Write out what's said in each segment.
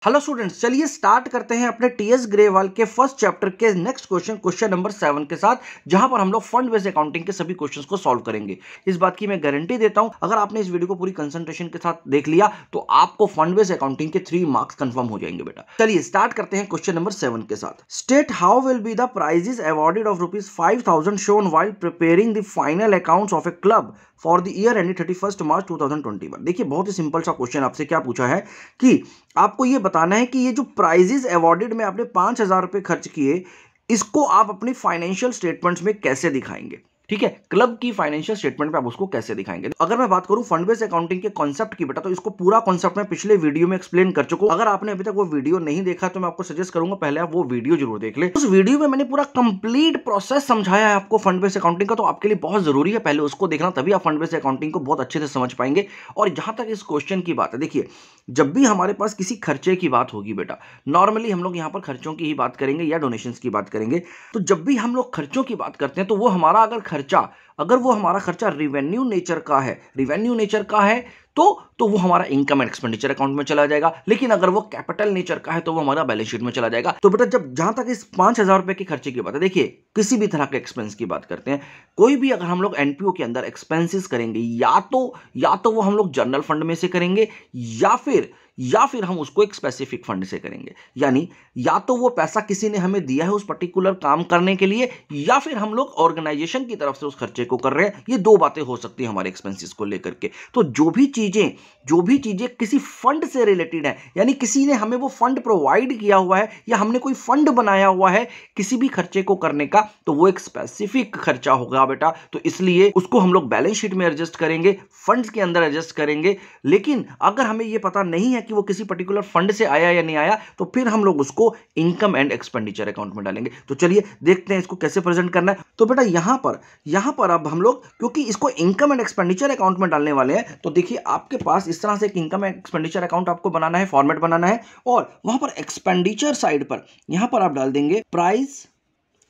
Hello students, चलिए start करते हैं अपने टीएस ग्रेवाल के फर्स्ट चैप्टर के नेक्स्ट क्वेश्चन नंबर 7 के साथ, जहां पर हम लोग फंड बेस्ड अकाउंटिंग के सभी क्वेश्चंस को सॉल्व करेंगे। इस बात की मैं गारंटी देता हूं, अगर आपने इस वीडियो को पूरी कंसंट्रेशन के साथ देख लिया तो आपको फंड बेस्ड अकाउंटिंग के 3 मार्क्स कंफर्म हो जाएंगे बेटा। चलिए स्टार्ट करते हैं क्वेश्चन नंबर 7 के साथ। State how will be the prizes awarded of ₹5,000 shown while preparing the final accounts of a club for the year ending 31 March 2021। देखिए बहुत ही सिंपल सा क्वेश्चन आपसे क्या पूछा है कि आपको ये बताना है कि ये जो प्राइजेस अवॉर्डेड में आपने 5,000 रुपए खर्च किए, इसको आप अपनी फाइनेंशियल स्टेटमेंट्स में कैसे दिखाएंगे। ठीक है, क्लब की फाइनेंशियल स्टेटमेंट पे आप उसको कैसे दिखाएंगे। अगर मैं बात करूं फंड बेस्ड अकाउंटिंग के कॉन्सेप्ट की बेटा, तो इसको पूरा कॉन्सेप्ट मैं पिछले वीडियो में एक्सप्लेन कर चुका हूं। अगर आपने अभी तक वो वीडियो नहीं देखा तो मैं आपको सजेस्ट करूंगा पहले आप वो वीडियो जरूर देख ले। उस वीडियो में मैंने पूरा कंप्लीट प्रोसेस समझाया है आपको फंड बेस्ड अकाउंटिंग का, तो आपके लिए बहुत जरूरी है पहले उसको देखना, तभी आप फंड बेस्ड अकाउंटिंग को बहुत अच्छे से समझ पाएंगे। और जहां तक इस क्वेश्चन की बात है, देखिए जब भी हमारे पास किसी खर्चे की बात होगी बेटा, नॉर्मली हम लोग यहां पर खर्चों की ही बात करेंगे या डोनेशंस की बात करेंगे। तो जब भी हम लोग खर्चों की बात करते हैं तो वो हमारा अगर वो हमारा खर्चा रिवेन्यू नेचर का है तो वो हमारा इनकम एंड एक्सपेंडिचर अकाउंट में चला जाएगा। लेकिन अगर वो कैपिटल नेचर का है तो वो हमारा बैलेंस शीट में चला जाएगा। तो बेटा जहां तक इस 5,000 रुपए के खर्चे की बात है, देखिए किसी भी तरह के एक्सपेंस की बात करते हैं, कोई भी अगर हम लोग एनपीओ के अंदर एक्सपेंसेस करेंगे, या तो वो हम लोग जनरल फंड में से करेंगे या फिर हम उसको एक स्पेसिफिक फंड से करेंगे। यानी या तो वो पैसा किसी ने हमें दिया है उस पर्टिकुलर काम करने के लिए, या फिर हम लोग ऑर्गेनाइजेशन की तरफ से उस खर्चे को कर रहे हैं। ये दो बातें हो सकती है हमारे एक्सपेंसेस को लेकर के। तो जो भी चीजें किसी फंड से रिलेटेड है, यानी किसी ने हमें वो फंड प्रोवाइड किया हुआ है या हमने कोई फंड बनाया हुआ है किसी भी खर्चे को करने का, तो वो एक स्पेसिफिक खर्चा होगा बेटा। तो इसलिए उसको हम लोग बैलेंस शीट में एडजस्ट करेंगे, फंड्स के अंदर एडजस्ट करेंगे। लेकिन अगर हमें ये पता नहीं है कि वो किसी पर्टिकुलर फंड से आया या नहीं आया, तो फिर हम लोग उसको इनकम एंड एक्सपेंडिचर अकाउंट में डालेंगे। तो चलिए देखते हैं इसको कैसे प्रेजेंट करना है। तो बेटा यहां पर अब हम लोग क्योंकि इसको इनकम एंड एक्सपेंडिचर अकाउंट में डालने वाले हैं, तो देखिए आपके पास इस तरह से एक इनकम एंड एक्सपेंडिचर अकाउंट आपको बनाना है, फॉर्मेट बनाना है। और वहां पर एक्सपेंडिचर साइड पर यहां पर आप डाल देंगे प्राइज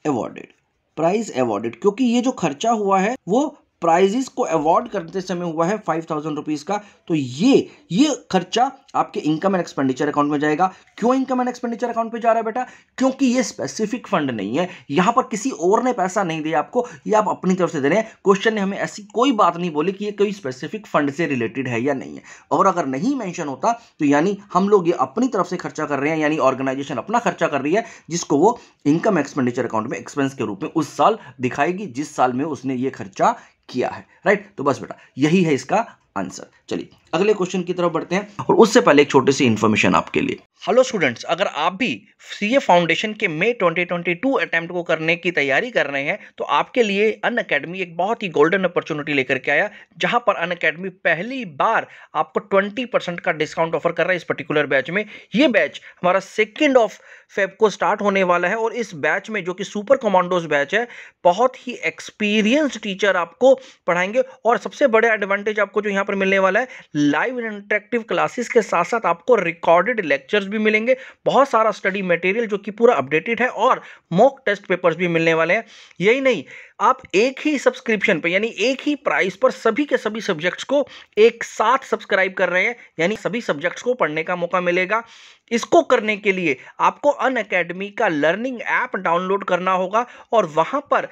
अवॉर्डेड, क्योंकि ये जो खर्चा हुआ है वो प्राइजेस को अवॉर्ड करते समय हुआ है 5,000 रुपीज का। तो ये खर्चा आपके इनकम एंड एक्सपेंडिचर अकाउंट में जाएगा। क्यों इनकम एंड एक्सपेंडिचर अकाउंट पे जा रहा है बेटा? क्योंकि ये स्पेसिफिक फंड नहीं है, यहां पर किसी और ने पैसा नहीं दिया आपको, ये आप अपनी तरफ से दे रहे हैं। क्वेश्चन ने हमें ऐसी कोई बात नहीं बोली कि ये कोई स्पेसिफिक फंड से रिलेटेड है या नहीं है। और अगर नहीं मेंशन होता तो यानी हम लोग ये अपनी तरफ से खर्चा कर रहे हैं, यानी ऑर्गेनाइजेशन अपना खर्चा कर रही है, जिसको वो इनकम एक्सपेंडिचर अकाउंट में एक्सपेंस के रूप में उस साल दिखाएगी जिस साल में उसने ये खर्चा किया है। राइट, तो बस बेटा यही है इसका आंसर। चलिए अगले क्वेश्चन की तरफ बढ़ते हैं, और उससे पहले एक छोटी सी इंफॉर्मेशन आपके लिए। हेलो स्टूडेंट्स, अगर आप भी सीए फाउंडेशन के मई 2022 अटेम्प्ट को करने की तैयारी कर रहे हैं, तो आपके लिए अनअकैडमी एक बहुत ही गोल्डन अपॉर्चुनिटी लेकर के आया, जहां पर अनअकैडमी पहली बार आपको 20% का डिस्काउंट ऑफर कर रहा है इस पर्टिकुलर बैच में। ये बैच हमारा 2 फेब को स्टार्ट होने वाला है, और इस बैच में जो कि सुपर कमांडोज बैच है, बहुत ही एक्सपीरियंस्ड टीचर आपको पढ़ाएंगे। और सबसे बड़े एडवांटेज आपको जो यहाँ पर मिलने वाला है, लाइव इंटरेक्टिव क्लासेस के साथ साथ आपको रिकॉर्डेड लेक्चर्स भी मिलेंगे, बहुत सारा स्टडी मटेरियल जो कि पूरा अपडेटेड है, और मॉक टेस्ट पेपर्स भी मिलने वाले हैं। यही नहीं, आप एक ही सब्सक्रिप्शन पे यानी एक ही प्राइस पर सभी के सभी सब्जेक्ट्स को एक साथ सब्सक्राइब कर रहे हैं, यानी सभी सब्जेक्ट्स को पढ़ने का मौका मिलेगा। इसको करने के लिए आपको अनअकैडमी का लर्निंग ऐप डाउनलोड करना होगा और वहां पर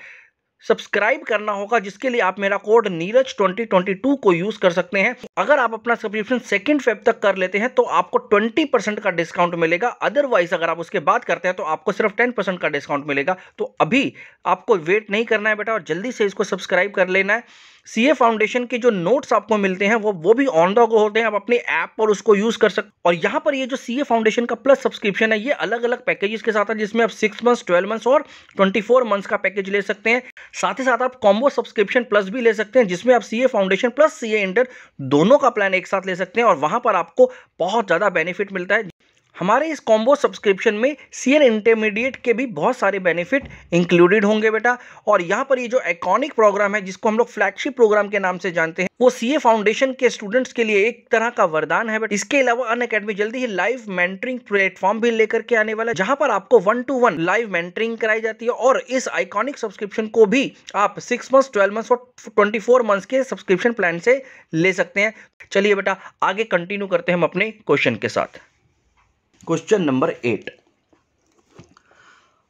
सब्सक्राइब करना होगा, जिसके लिए आप मेरा कोड नीरज 2022 को यूज कर सकते हैं। अगर आप अपना सब्सक्रिप्शन 2 फेब तक कर लेते हैं तो आपको 20% का डिस्काउंट मिलेगा। अदरवाइज अगर आप उसके बाद करते हैं तो आपको सिर्फ 10% का डिस्काउंट मिलेगा। तो अभी आपको वेट नहीं करना है बेटा, और जल्दी से इसको सब्सक्राइब कर लेना है। सीए फाउंडेशन के जो नोट्स आपको मिलते हैं वो भी ऑन द गो होते हैं, आप अपने ऐप पर उसको यूज कर सकते। और यहां पर ये जो सीए फाउंडेशन का प्लस सब्सक्रिप्शन है, ये अलग अलग पैकेजेस के साथ है, जिसमें आप 6 मंथ्स, 12 मंथ्स और 24 मंथ्स का पैकेज ले सकते हैं। साथ ही साथ आप कॉम्बो सब्सक्रिप्शन प्लस भी ले सकते हैं, जिसमें आप CA foundation plus CA inter दोनों का प्लान एक साथ ले सकते हैं, और वहां पर आपको बहुत ज्यादा बेनिफिट मिलता है। हमारे इस कॉम्बो सब्सक्रिप्शन में सीए इंटरमीडिएट के भी बहुत सारे बेनिफिट इंक्लूडेड होंगे बेटा। और यहाँ पर ये जो आइकॉनिक प्रोग्राम है, जिसको हम लोग फ्लैगशिप प्रोग्राम के नाम से जानते हैं, वो सीए फाउंडेशन के स्टूडेंट्स के लिए एक तरह का वरदान है। बट इसके अलावा अनअकैडमी जल्दी ही लाइव मेंटरिंग प्लेटफॉर्म भी लेकर के आने वाला है, जहां पर आपको 1-to-1 लाइव मेंटरिंग कराई जाती है। और इस आइकॉनिक सब्सक्रिप्शन को भी आप 6 मंथ्स, 12 मंथ्स और 24 मंथ्स के सब्सक्रिप्शन प्लान से ले सकते हैं। चलिए बेटा आगे कंटिन्यू करते हैं हम अपने क्वेश्चन के साथ। Question number 8,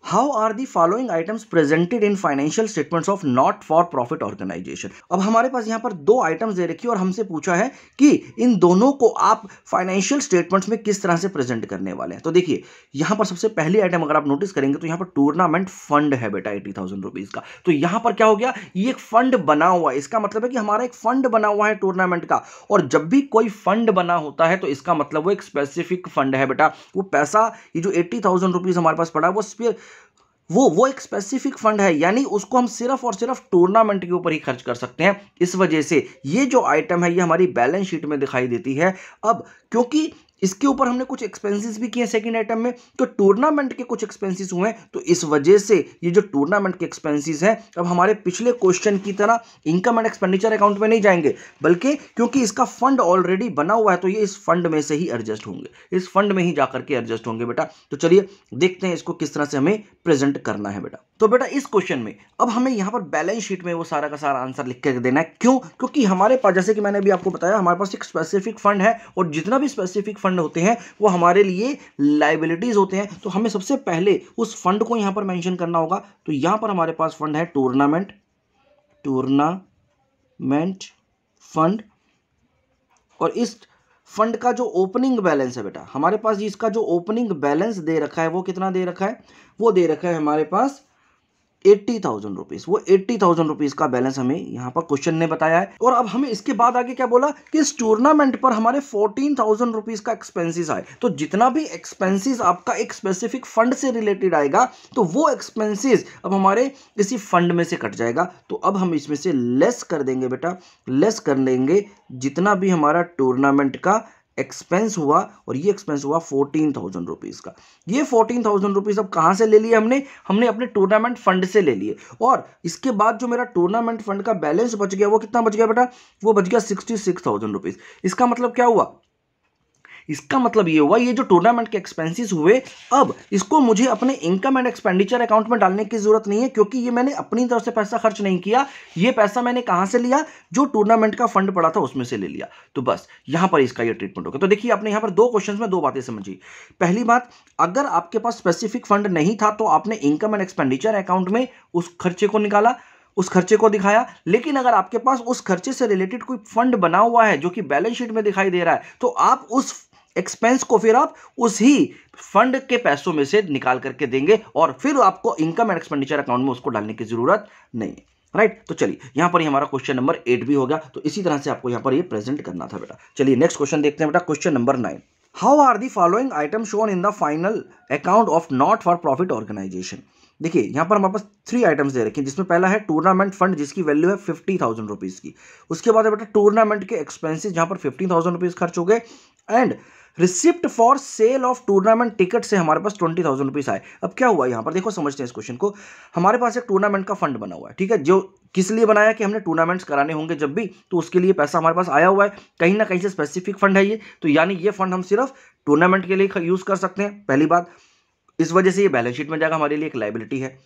how are the following items presented in financial statements of not for profit organisation. अब हमारे पास यहां पर दो आइटम्स दे रखी है और हमसे पूछा है कि इन दोनों को आप फाइनेंशियल स्टेटमेंट्स में किस तरह से प्रेजेंट करने वाले हैं। तो देखिए यहां पर सबसे पहली आइटम अगर आप नोटिस करेंगे तो यहां पर टूर्नामेंट फंड है बेटा 80,000 रुपीज का। तो यहां पर क्या हो गया, ये एक फंड बना हुआ है, इसका मतलब है कि हमारा एक फंड बना हुआ है टूर्नामेंट का। और जब भी कोई फंड बना होता है तो इसका मतलब वो एक स्पेसिफिक फंड है बेटा। वो पैसा, ये जो 80,000 रुपीज हमारे पास पड़ा है वो एक स्पेसिफिक फंड है, यानी उसको हम सिर्फ और सिर्फ टूर्नामेंट के ऊपर ही खर्च कर सकते हैं। इस वजह से ये जो आइटम है ये हमारी बैलेंस शीट में दिखाई देती है। अब क्योंकि इसके ऊपर हमने कुछ एक्सपेंसेस भी किए सेकंड आइटम में, तो टूर्नामेंट के कुछ एक्सपेंसेस हुए, तो इस वजह से ये जो टूर्नामेंट के एक्सपेंसेस हैं अब हमारे पिछले क्वेश्चन की तरह इनकम एंड एक्सपेंडिचर अकाउंट में नहीं जाएंगे, बल्कि क्योंकि इसका फंड ऑलरेडी बना हुआ है तो ये इस फंड में से ही एडजस्ट होंगे, इस फंड में ही जाकर के एडजस्ट होंगे बेटा। तो चलिए देखते हैं इसको किस तरह से हमें प्रेजेंट करना है बेटा। तो बेटा इस क्वेश्चन में अब हमें यहां पर बैलेंस शीट में वो सारा का सारा आंसर लिख कर देना है। क्यों? क्योंकि हमारे पास, जैसे कि मैंने अभी आपको बताया, हमारे पास एक स्पेसिफिक फंड है और जितना भी स्पेसिफिक फंड होते हैं वो हमारे लिए लायबिलिटीज होते हैं। तो हमें सबसे पहले उस फंड को यहां पर मेंशन करना होगा। तो यहां पर हमारे पास फंड है टूर्नामेंट फंड, और इस फंड का जो ओपनिंग बैलेंस है बेटा हमारे पास, इसका जो ओपनिंग बैलेंस दे रखा है वो कितना दे रखा है, वो दे रखा है हमारे पास 80,000 रुपीज। वो 80,000 रुपीज का बैलेंस हमें यहां पर क्वेश्चन ने बताया है। और अब हमें इसके बाद आगे क्या बोला कि इस टूर्नामेंट पर हमारे 14,000 रुपीज का एक्सपेंसेस आए। तो जितना भी एक्सपेंसेस आपका एक स्पेसिफिक फंड से रिलेटेड आएगा तो वो एक्सपेंसेस अब हमारे इसी फंड में से कट जाएगा। तो अब हम इसमें से लेस कर देंगे बेटा, लेस कर देंगे जितना भी हमारा टूर्नामेंट का एक्सपेंस हुआ, और ये एक्सपेंस हुआ 14,000 रुपीज का। ये 14,000 रुपीज अब कहां से ले लिए हमने अपने टूर्नामेंट फंड से ले लिए। और इसके बाद जो मेरा टूर्नामेंट फंड का बैलेंस बच गया वो कितना बच गया बेटा, वो बच गया 66,000 रुपीज। इसका मतलब क्या हुआ, इसका मतलब ये हुआ ये जो टूर्नामेंट के एक्सपेंसेस हुए अब इसको मुझे अपने इनकम एंड एक्सपेंडिचर अकाउंट में डालने की जरूरत नहीं है, क्योंकि ये मैंने अपनी तरफ से पैसा खर्च नहीं किया। ये पैसा मैंने कहां से लिया, जो टूर्नामेंट का फंड पड़ा था उसमें से ले लिया। तो बस यहां पर इसका ये ट्रीटमेंट होगा। तो देखिए आपने यहां पर दो क्वेश्चंस में दो बातें समझी। पहली बात, अगर आपके पास स्पेसिफिक फंड नहीं था तो आपने इनकम एंड एक्सपेंडिचर अकाउंट में उस खर्चे को निकाला, उस खर्चे को दिखाया। लेकिन अगर आपके पास उस खर्चे से रिलेटेड कोई फंड बना हुआ है जो कि बैलेंस शीट में दिखाई दे रहा है, तो आप उस एक्सपेंस को फिर आप उसी फंड के पैसों में से निकाल करके देंगे और फिर आपको इनकम एंड एक्सपेंडिचर अकाउंट में उसको डालने की जरूरत नहीं है। राइट, तो चलिए यहां पर ही हमारा क्वेश्चन नंबर 8 भी हो गया। तो इसी तरह से आपको यहां पर ये प्रेजेंट करना था बेटा। चलिए नेक्स्ट क्वेश्चन देखते हैं बेटा, question number 9, how are the following item shown in the final account of not for profit organisation. देखिए यहां पर हमारे पास 3 आइटम्स दे रखे हैं, जिसमें पहला है टूर्नामेंट फंड जिसकी वैल्यू है 50,000 रुपीज की। उसके बाद है बेटा टूर्नामेंट के एक्सपेंसेस जहां पर 15,000 रुपीज खर्च हो गए, and receipt for sale of tournament ticket से हमारे पास 20,000 रुपीज आए। अब क्या हुआ यहां पर, देखो समझते हैं इस क्वेश्चन को। हमारे पास एक टूर्नामेंट का फंड बना हुआ है, ठीक है, जो किस लिए बनाया कि हमने टूर्नामेंट्स कराने होंगे जब भी, तो उसके लिए पैसा हमारे पास आया हुआ है। कहीं ना कहीं से स्पेसिफिक फंड है ये, तो यानी ये फंड हम सिर्फ टूर्नामेंट के लिए यूज कर सकते हैं, पहली बात। इस वजह से ये बैलेंस शीट में जाएगा, हमारे लिए एक लायबिलिटी है।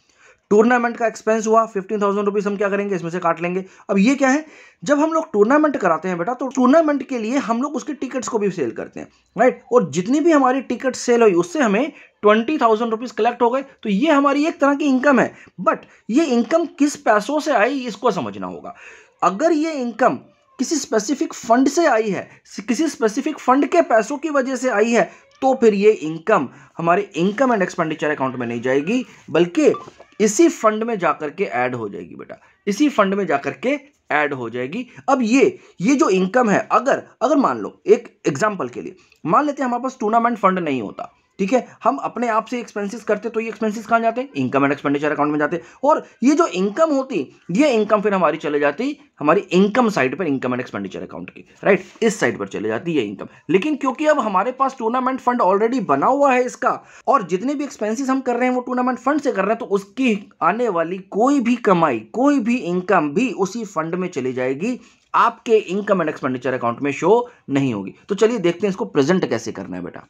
टूर्नामेंट का एक्सपेंस हुआ 15,000 रुपीज, हम क्या करेंगे इसमें से काट लेंगे। अब ये क्या है, जब हम लोग टूर्नामेंट कराते हैं बेटा तो टूर्नामेंट के लिए हम लोग उसके टिकट्स को भी सेल करते हैं, राइट। और जितनी भी हमारी टिकट सेल हुई उससे हमें 20,000 रुपीज कलेक्ट हो गए, तो ये हमारी एक तरह की इनकम है। बट ये इनकम किस पैसों से आई इसको समझना होगा। अगर ये इनकम किसी स्पेसिफिक फंड से आई है, किसी स्पेसिफिक फंड के पैसों की वजह से आई है, तो फिर ये इनकम हमारे इनकम एंड एक्सपेंडिचर अकाउंट में नहीं जाएगी, बल्कि इसी फंड में जाकर के ऐड हो जाएगी बेटा, इसी फंड में जाकर के ऐड हो जाएगी। अब ये जो इनकम है, अगर मान लो एक एग्जांपल के लिए मान लेते हैं हमारे पास टूर्नामेंट फंड नहीं होता, ठीक है, हम अपने आप से एक्सपेंसेस करते, तो ये एक्सपेंसेस कहां जाते हैं, इनकम एंड एक्सपेंडिचर अकाउंट में जाते। और ये जो इनकम होती, ये इनकम फिर हमारी चले जाती हमारी इनकम साइड पर, इनकम एंड एक्सपेंडिचर अकाउंट की, राइट, इस साइड पर चले जाती है इनकम। लेकिन क्योंकि अब हमारे पास टूर्नामेंट फंड ऑलरेडी बना हुआ है इसका, और जितने भी एक्सपेंसेस हम कर रहे हैं वो टूर्नामेंट फंड से कर रहे हैं, तो उसकी आने वाली कोई भी कमाई, कोई भी इनकम भी उसी फंड में चली जाएगी, आपके इनकम एंड एक्सपेंडिचर अकाउंट में शो नहीं होगी। तो चलिए देखते हैं इसको प्रेजेंट कैसे करना है बेटा।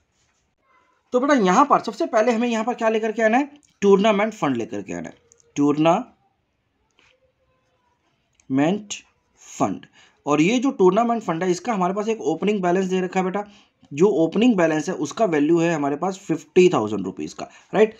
तो बेटा यहां पर सबसे पहले हमें यहां पर क्या लेकर के आना है, टूर्नामेंट फंड लेकर के आना है, टूर्नामेंट फंड। और ये जो टूर्नामेंट फंड है इसका हमारे पास एक ओपनिंग बैलेंस दे रखा है बेटा जो ओपनिंग बैलेंस है उसका वैल्यू है हमारे पास 50,000 रुपीज़ का, राइट।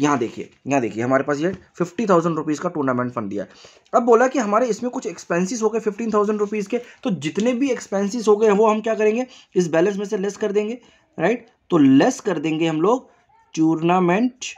यहाँ देखिए हमारे पास ये 50,000 रुपीज़ का टूर्नामेंट फंड दिया है। अब बोला कि हमारे इसमें कुछ एक्सपेंसेस हो गए 15,000 रुपीज़ के, तो जितने भी एक्सपेंसेस हो गए वो हम क्या करेंगे, इस बैलेंस में से लेस कर देंगे, राइट। तो लेस कर देंगे हम लोग टूर्नामेंट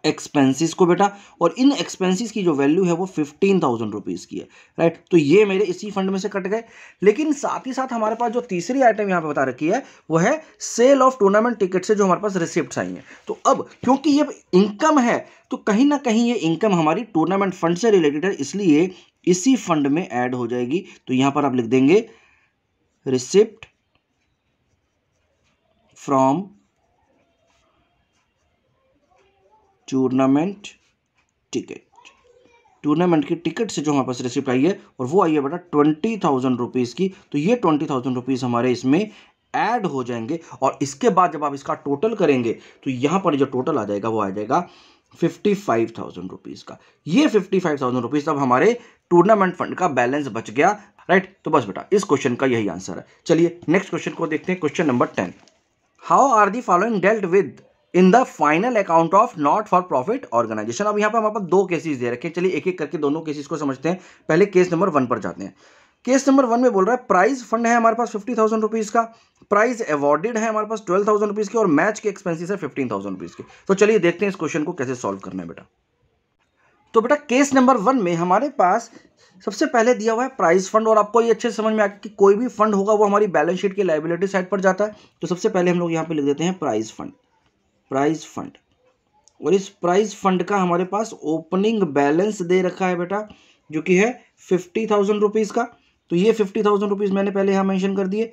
एक्सपेंसेस को बेटा, और इन एक्सपेंसेस की जो वैल्यू है वो 15,000 रुपीज़ की है, राइट। तो ये मेरे इसी फंड में से कट गए। लेकिन साथ ही साथ हमारे पास जो तीसरी आइटम यहाँ पे बता रखी है वो है सेल ऑफ टूर्नामेंट टिकट से जो हमारे पास रिसिप्ट्स आई हैं। तो अब क्योंकि ये इनकम है तो कहीं ना कहीं ये इनकम हमारी टूर्नामेंट फंड से रिलेटेड है, इसलिए इसी फंड में ऐड हो जाएगी। तो यहां पर आप लिख देंगे receipt from tournament ticket, tournament की टिकट से जो हमारे पास रिसिप्ट आई है, और वो आई है बेटा 20,000 रुपीज़ की। तो ये 20,000 रुपीज़ हमारे इसमें ऐड हो जाएंगे, और इसके बाद जब आप इसका टोटल करेंगे तो यहाँ पर जो टोटल आ जाएगा वो आ जाएगा 55,000 रुपीज़ का। ये 55,000 रुपीज़ अब हमारे टूर्नामेंट फंड का बैलेंस बच गया, राइट। तो बस बेटा इस क्वेश्चन का यही आंसर है। चलिए नेक्स्ट क्वेश्चन को देखते हैं, question number 10। How are the following dealt with in the final account of not for profit organisation. अब यहाँ पर हमारे पास दो केसेस दे रखे हैं, चलिए एक एक करके दोनों केसेस को समझते हैं। पहले केस नंबर 1 पर जाते हैं। केस नंबर 1 में बोल रहा है प्राइज फंड है हमारे पास 50,000 रुपीज़ का, प्राइज अवॉर्डेड है हमारे पास 12,000 रुपीज़ की, और मैच के एक्सपेंसेस है 15,000 रुपीज़ के। तो चलिए देखते हैं इस क्वेश्चन को कैसे सॉल्व करना है बेटा। तो बेटा केस नंबर 1 में हमारे पास सबसे पहले दिया हुआ है प्राइज फंड, और आपको ये अच्छे से समझ में आ गया कि कोई भी फंड होगा वो हमारी बैलेंस शीट की लायबिलिटी साइड पर जाता है। तो सबसे पहले हम लोग यहाँ पे लिख देते हैं प्राइज फंड, प्राइज फंड। और इस प्राइज फंड का हमारे पास ओपनिंग बैलेंस दे रखा है बेटा, जो कि है 50,000 रुपीज़ का। तो ये 50,000 रुपीज़ मैंने पहले यहाँ मेंशन कर दिए।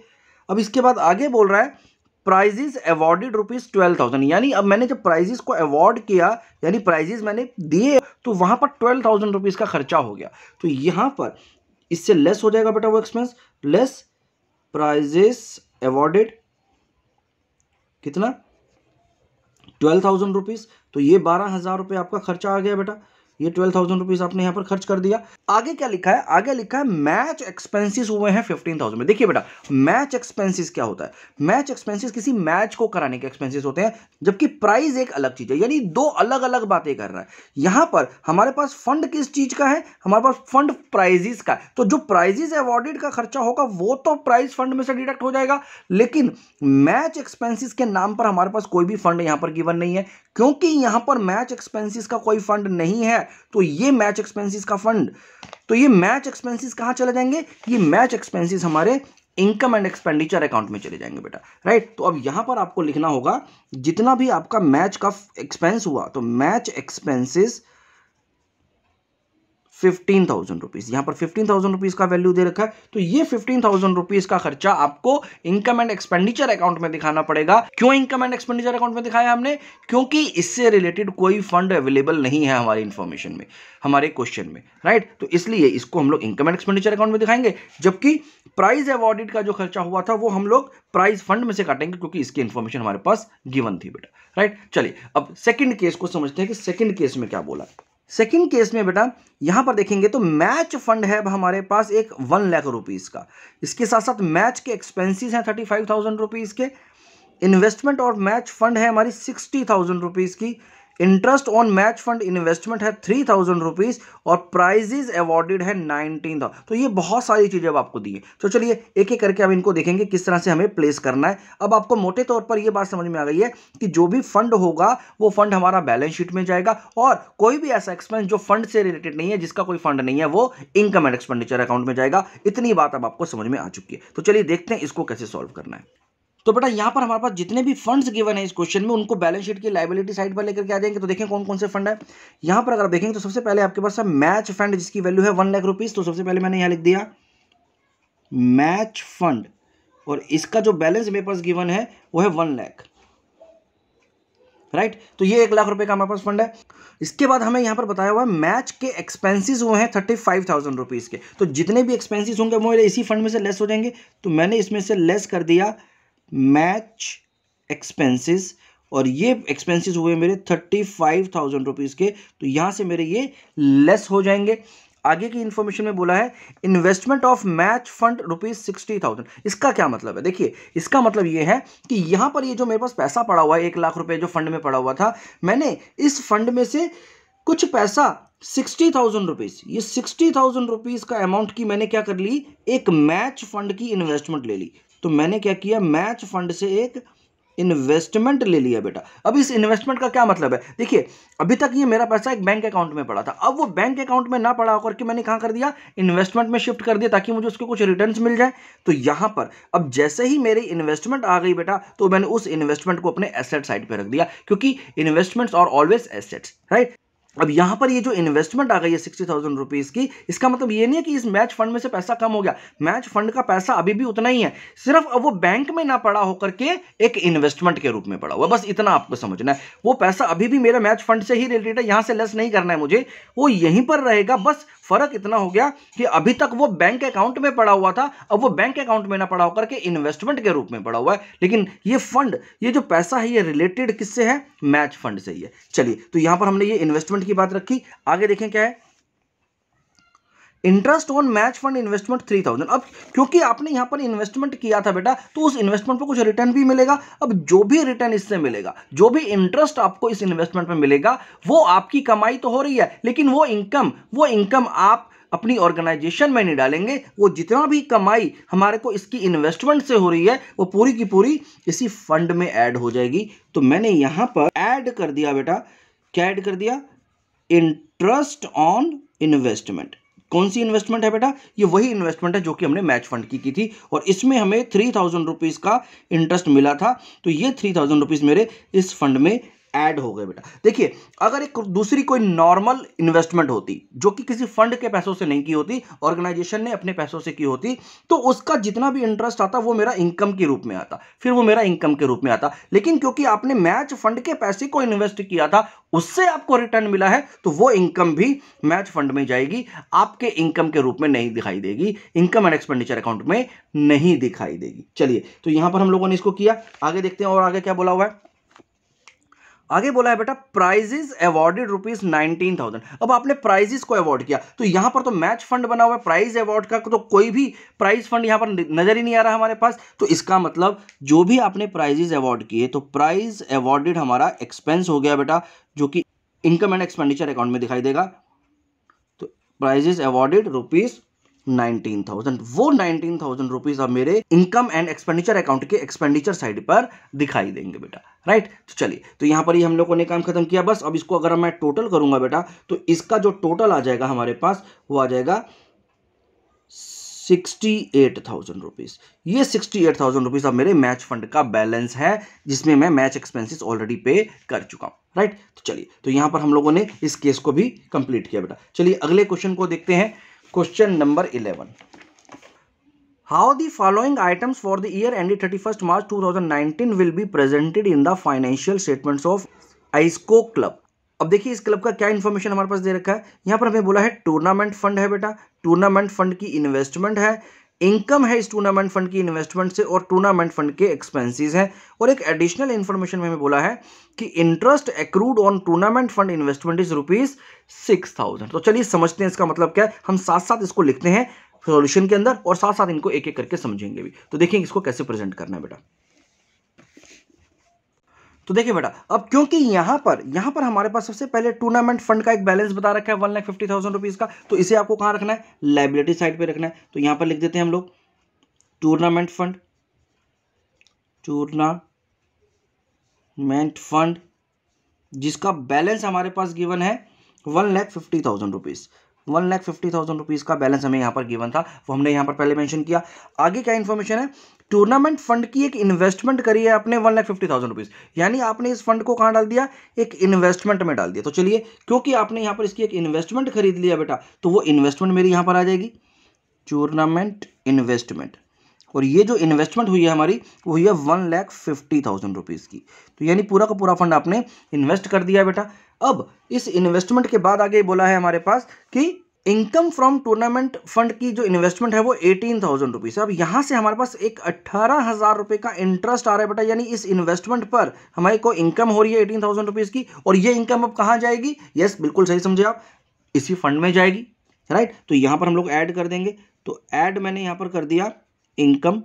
अब इसके बाद आगे बोल रहा है प्राइजेस अवॉर्डेड रुपीज़ 12,000, यानी अब मैंने जब प्राइजेस को अवॉर्ड किया, यानी प्राइजेस मैंने दिए, तो वहाँ पर 12,000 रुपीज़ का खर्चा हो गया। तो यहाँ पर इससे लेस हो जाएगा बेटा वो एक्सपेंस, लेस प्राइजेस अवॉर्डेड, कितना 12,000 रुपीज़। तो ये 12,000 रुपये आपका खर्चा आ गया बेटा, ये 12,000 रुपीज़ आपने यहाँ पर खर्च कर दिया। आगे क्या लिखा है, आगे लिखा है मैच एक्सपेंसेस हुए हैं 15,000 में। देखिए बेटा मैच एक्सपेंसेस क्या होता है, मैच एक्सपेंसेस किसी मैच को कराने के एक्सपेंसेस होते हैं, जबकि प्राइस एक अलग चीज़ है, यानी दो अलग अलग बातें कर रहा है। यहाँ पर हमारे पास फंड किस चीज़ का है, हमारे पास फंड प्राइजेस का है। तो जो प्राइजेस अवॉर्डेड का खर्चा होगा वो तो प्राइज फंड में से डिडक्ट हो जाएगा, लेकिन मैच एक्सपेंसेस के नाम पर हमारे पास कोई भी फंड यहाँ पर गिवन नहीं है। क्योंकि यहां पर मैच एक्सपेंसेस का कोई फंड नहीं है, तो ये मैच एक्सपेंसेस का फंड, तो ये मैच एक्सपेंसेस कहां चले जाएंगे, ये मैच एक्सपेंसेस हमारे इनकम एंड एक्सपेंडिचर अकाउंट में चले जाएंगे बेटा, राइट। तो अब यहां पर आपको लिखना होगा जितना भी आपका मैच का एक्सपेंस हुआ, तो मैच एक्सपेंसेस 15,000 रुपीज़, यहाँ पर 15,000 रुपीज़ का वैल्यू दे रखा है। तो ये 15,000 रुपीज़ का खर्चा आपको इनकम एंड एक्सपेंडिचर अकाउंट में दिखाना पड़ेगा। क्यों इनकम एंड एक्सपेंडिचर अकाउंट में दिखाया हमने, क्योंकि इससे रिलेटेड कोई फंड अवेलेबल नहीं है हमारी इंफॉर्मेशन में, हमारे क्वेश्चन में, राइट। तो इसलिए इसको हम लोग इनकम एंड एक्सपेंडिचर अकाउंट में दिखाएंगे, जबकि प्राइज अवॉर्डेड का जो खर्चा हुआ था वो हम लोग प्राइज फंड में से काटेंगे, क्योंकि इसकी इंफॉर्मेशन हमारे पास गिवन थी बेटा, राइट। चलिए अब सेकंड केस को समझते हैं कि सेकंड केस में क्या बोला। सेकंड केस में बेटा यहां पर देखेंगे तो मैच फंड है हमारे पास एक 1 लाख रुपीस का, इसके साथ साथ मैच के एक्सपेंसेस हैं 35,000 रुपीज के, इन्वेस्टमेंट और मैच फंड है हमारी 60,000 रुपीज की, interest on match fund investment है 3,000 रुपीज, और प्राइजेज अवॉर्डेड है 19,000। तो ये बहुत सारी चीजें अब आपको दी है। तो चलिए एक एक करके अब इनको देखेंगे किस तरह से हमें प्लेस करना है। अब आपको मोटे तौर पर ये बात समझ में आ गई है कि जो भी फंड होगा वो फंड हमारा बैलेंस शीट में जाएगा, और कोई भी ऐसा एक्सपेंस जो फंड से रिलेटेड नहीं है, जिसका कोई फंड नहीं है, वो इनकम एंड एक्सपेंडिचर अकाउंट में जाएगा। इतनी बात अब आपको समझ में आ चुकी है। तो चलिए देखते हैं इसको कैसे सॉल्व करना है। तो बेटा यहां पर हमारे पास जितने भी फंड्स गिवन है इस क्वेश्चन में, उनको बैलेंस शीट की लायबिलिटी साइड पर लेकर के आ जाएंगे। तो देखें कौन कौन से फंड है। यहां पर अगर आप देखेंगे तो सबसे पहले आपके पास है मैच फंड, जिसकी वैल्यू है 1 लाख रुपीज। तो सबसे पहले मैंने यहां लिख दिया मैच फंड, और इसका जो बैलेंस मेरे पास गिवन है वो है 1 लाख, राइट। तो ये 1 लाख रुपए का हमारे पास फंड है। इसके बाद हमें यहां पर बताया हुआ है मैच के एक्सपेंसेस हुए हैं 35,000 रुपीज के। तो जितने भी एक्सपेंसेस होंगे वो इसी फंड में से लेस हो जाएंगे। तो मैंने इसमें से लेस कर दिया मैच एक्सपेंसेस, और ये एक्सपेंसेस हुए मेरे 35,000 रुपीज़ के। तो यहाँ से मेरे ये लेस हो जाएंगे। आगे की इंफॉर्मेशन में बोला है इन्वेस्टमेंट ऑफ मैच फंड ₹60,000। इसका क्या मतलब है? देखिए, इसका मतलब ये है कि यहां पर ये जो मेरे पास पैसा पड़ा हुआ है 1 लाख रुपए जो फंड में पड़ा हुआ था, मैंने इस फंड में से कुछ पैसा 60,000 रुपीज, ये 60,000 रुपीज का अमाउंट की मैंने क्या कर ली, एक मैच फंड की इन्वेस्टमेंट ले ली। तो मैंने क्या किया, मैच फंड से एक इन्वेस्टमेंट ले लिया बेटा। अब इस इन्वेस्टमेंट का क्या मतलब है? देखिए, अभी तक ये मेरा पैसा एक बैंक अकाउंट में पड़ा था, अब वो बैंक अकाउंट में ना पड़ा होकर के मैंने कहां कर दिया, इन्वेस्टमेंट में शिफ्ट कर दिया, ताकि मुझे उसके कुछ रिटर्न्स मिल जाए। तो यहां पर अब जैसे ही मेरी इन्वेस्टमेंट आ गई बेटा, तो मैंने उस इन्वेस्टमेंट को अपने एसेट साइड पे रख दिया, क्योंकि investments are always assets, right. अब यहां पर ये जो इन्वेस्टमेंट आ गई है 60,000 रुपीज की, इसका मतलब ये नहीं है कि इस मैच फंड में से पैसा कम हो गया, मैच फंड का पैसा अभी भी उतना ही है, सिर्फ अब वो बैंक में ना पड़ा होकर के एक इन्वेस्टमेंट के रूप में पड़ा हुआ, बस इतना आपको समझना है। वो पैसा अभी भी मेरा मैच फंड से ही रिलेटेड है, यहां से लेस नहीं करना है मुझे, वो यहीं पर रहेगा। बस फर्क इतना हो गया कि अभी तक वो बैंक अकाउंट में पड़ा हुआ था, अब वो बैंक अकाउंट में ना पड़ा होकर के इन्वेस्टमेंट के रूप में पड़ा हुआ है। लेकिन ये फंड, ये जो पैसा है, ये रिलेटेड किससे है, मैच फंड से ही है। चलिए, तो यहां पर हमने ये इन्वेस्टमेंट की बात रखी। आगे देखें क्या है, interest on match fund investment 3,000। अब क्योंकि आपने यहां पर इन्वेस्टमेंट किया था बेटा, तो उस इन्वेस्टमेंट पर कुछ रिटर्न भी मिलेगा। अब जो भी रिटर्न इससे मिलेगा, जो भी इंटरेस्ट आपको इस इन्वेस्टमेंट में मिलेगा, वो आपकी कमाई तो हो रही है, लेकिन वो इनकम आप अपनी ऑर्गेनाइजेशन में नहीं डालेंगे। वो जितना भी कमाई हमारे को इसकी इन्वेस्टमेंट से हो रही है, वो पूरी की पूरी इसी फंड में ऐड हो जाएगी। तो मैंने यहां पर ऐड कर दिया बेटा, क्या ऐड कर दिया, इंटरेस्ट ऑन इन्वेस्टमेंट। कौन सी इन्वेस्टमेंट है बेटा, ये वही इन्वेस्टमेंट है जो कि हमने मैच फंड की थी, और इसमें हमें 3,000 रुपीज का इंटरेस्ट मिला था। तो ये 3,000 रुपीज मेरे इस फंड में ऐड हो गए बेटा। देखिए, अगर एक दूसरी कोई नॉर्मल इन्वेस्टमेंट होती जो कि किसी फंड के पैसों से नहीं की होती, ऑर्गेनाइजेशन ने अपने पैसों से की होती, तो उसका जितना भी इंटरेस्ट आता वो मेरा इनकम के रूप में आता, फिर वो मेरा इनकम के रूप में आता। लेकिन क्योंकि आपने मैच फंड के पैसे को इन्वेस्ट किया था, उससे आपको रिटर्न मिला है, तो वो इनकम भी मैच फंड में जाएगी, आपके इनकम के रूप में नहीं दिखाई देगी, इनकम एंड एक्सपेंडिचर अकाउंट में नहीं दिखाई देगी। चलिए, तो यहां पर हम लोगों ने इसको किया। आगे देखते हैं और आगे क्या बोला हुआ है। आगे बोला है बेटा, प्राइजेस अवॉर्डेड ₹19,000। अब आपने प्राइजेस को अवॉर्ड किया, तो यहां पर तो मैच फंड बना हुआ है, प्राइज अवॉर्ड का तो कोई भी प्राइज फंड यहां पर नजर ही नहीं आ रहा हमारे पास। तो इसका मतलब जो भी आपने प्राइजेस अवॉर्ड किए, तो प्राइज अवॉर्डेड हमारा एक्सपेंस हो गया बेटा, जो कि इनकम एंड एक्सपेंडिचर अकाउंट में दिखाई देगा। तो प्राइजेस अवॉर्डेड ₹19,000, वो 19,000 रुपीज अब मेरे इनकम एंड एक्सपेंडिचर अकाउंट के एक्सपेंडिचर साइड पर दिखाई देंगे बेटा, राइट। तो चलिए, तो यहां पर ही हम लोगों ने काम खत्म किया। बस अब इसको अगर मैं टोटल करूंगा बेटा, तो इसका जो टोटल आ जाएगा हमारे पास, वो आ जाएगा 68,000 रुपीज। ये 68,000 रुपीज अब मेरे मैच फंड का बैलेंस है, जिसमें मैं मैच एक्सपेंसेस ऑलरेडी पे कर चुका हूं, राइट। तो चलिए, तो यहां पर हम लोगों ने इस केस को भी कंप्लीट किया बेटा। चलिए, अगले क्वेश्चन को देखते हैं। Question number 11, how the following items for the year ended 31 March 2019 will be presented in the financial statements of Isco club. अब देखिए, इस क्लब का क्या इंफॉर्मेशन हमारे पास दे रखा है। यहां पर हमें बोला है टूर्नामेंट फंड है बेटा, टूर्नामेंट फंड की इन्वेस्टमेंट है, इनकम है इस टूर्नामेंट फंड की इन्वेस्टमेंट से, और टूर्नामेंट फंड के एक्सपेंसेस हैं। और एक एडिशनल इंफॉर्मेशन में हमें बोला है कि interest accrued on tournament fund investment is ₹6,000। तो चलिए समझते हैं इसका मतलब क्या है। हम साथ साथ इसको लिखते हैं सॉल्यूशन के अंदर, और साथ साथ इनको एक एक करके समझेंगे भी। तो देखिए इसको कैसे प्रेजेंट करना है बेटा। तो देखिए बेटा, अब क्योंकि यहां पर हमारे पास सबसे पहले टूर्नामेंट फंड का एक बैलेंस बता रखा है 1,50,000 रुपीज का, तो इसे आपको कहां रखना है, लायबिलिटी साइड पे रखना है। तो यहां पर लिख देते हैं हम लोग टूर्नामेंट फंड जिसका बैलेंस हमारे पास गिवन है 1,50,000 रुपीज। 1,50,000 रुपीज का बैलेंस हमें यहां पर गिवन था, वो हमने यहां पर पहले मेंशन किया। आगे क्या इंफॉर्मेशन है, टूर्नामेंट फंड की एक इन्वेस्टमेंट करी है आपने 1,50,000 रुपीज, यानी आपने इस फंड को कहां डाल दिया, एक इन्वेस्टमेंट में डाल दिया। तो चलिए, क्योंकि आपने यहां पर इसकी एक इन्वेस्टमेंट खरीद लिया बेटा, तो वो इन्वेस्टमेंट मेरी यहां पर आ जाएगी टूर्नामेंट इन्वेस्टमेंट, और ये जो इन्वेस्टमेंट हुई है हमारी, वो हुई है 1,50,000 रुपीज की। तो यानी पूरा का पूरा फंड आपने इन्वेस्ट कर दिया है बेटा। अब इस इन्वेस्टमेंट के बाद आगे बोला है हमारे पास कि इनकम फ्रॉम टूर्नामेंट फंड की जो इन्वेस्टमेंट है वो 18,000 रुपीज। अब यहां से हमारे पास एक 18,000 रुपए का इंटरेस्ट आ रहा है बेटा, यानी इस इन्वेस्टमेंट पर हमारे को इनकम हो रही है 18,000 रुपीज की, और ये इनकम अब कहां जाएगी, यस बिल्कुल सही समझे आप, इसी फंड में जाएगी। राइट। तो यहां पर हम लोग ऐड कर देंगे, तो ऐड मैंने यहां पर कर दिया इनकम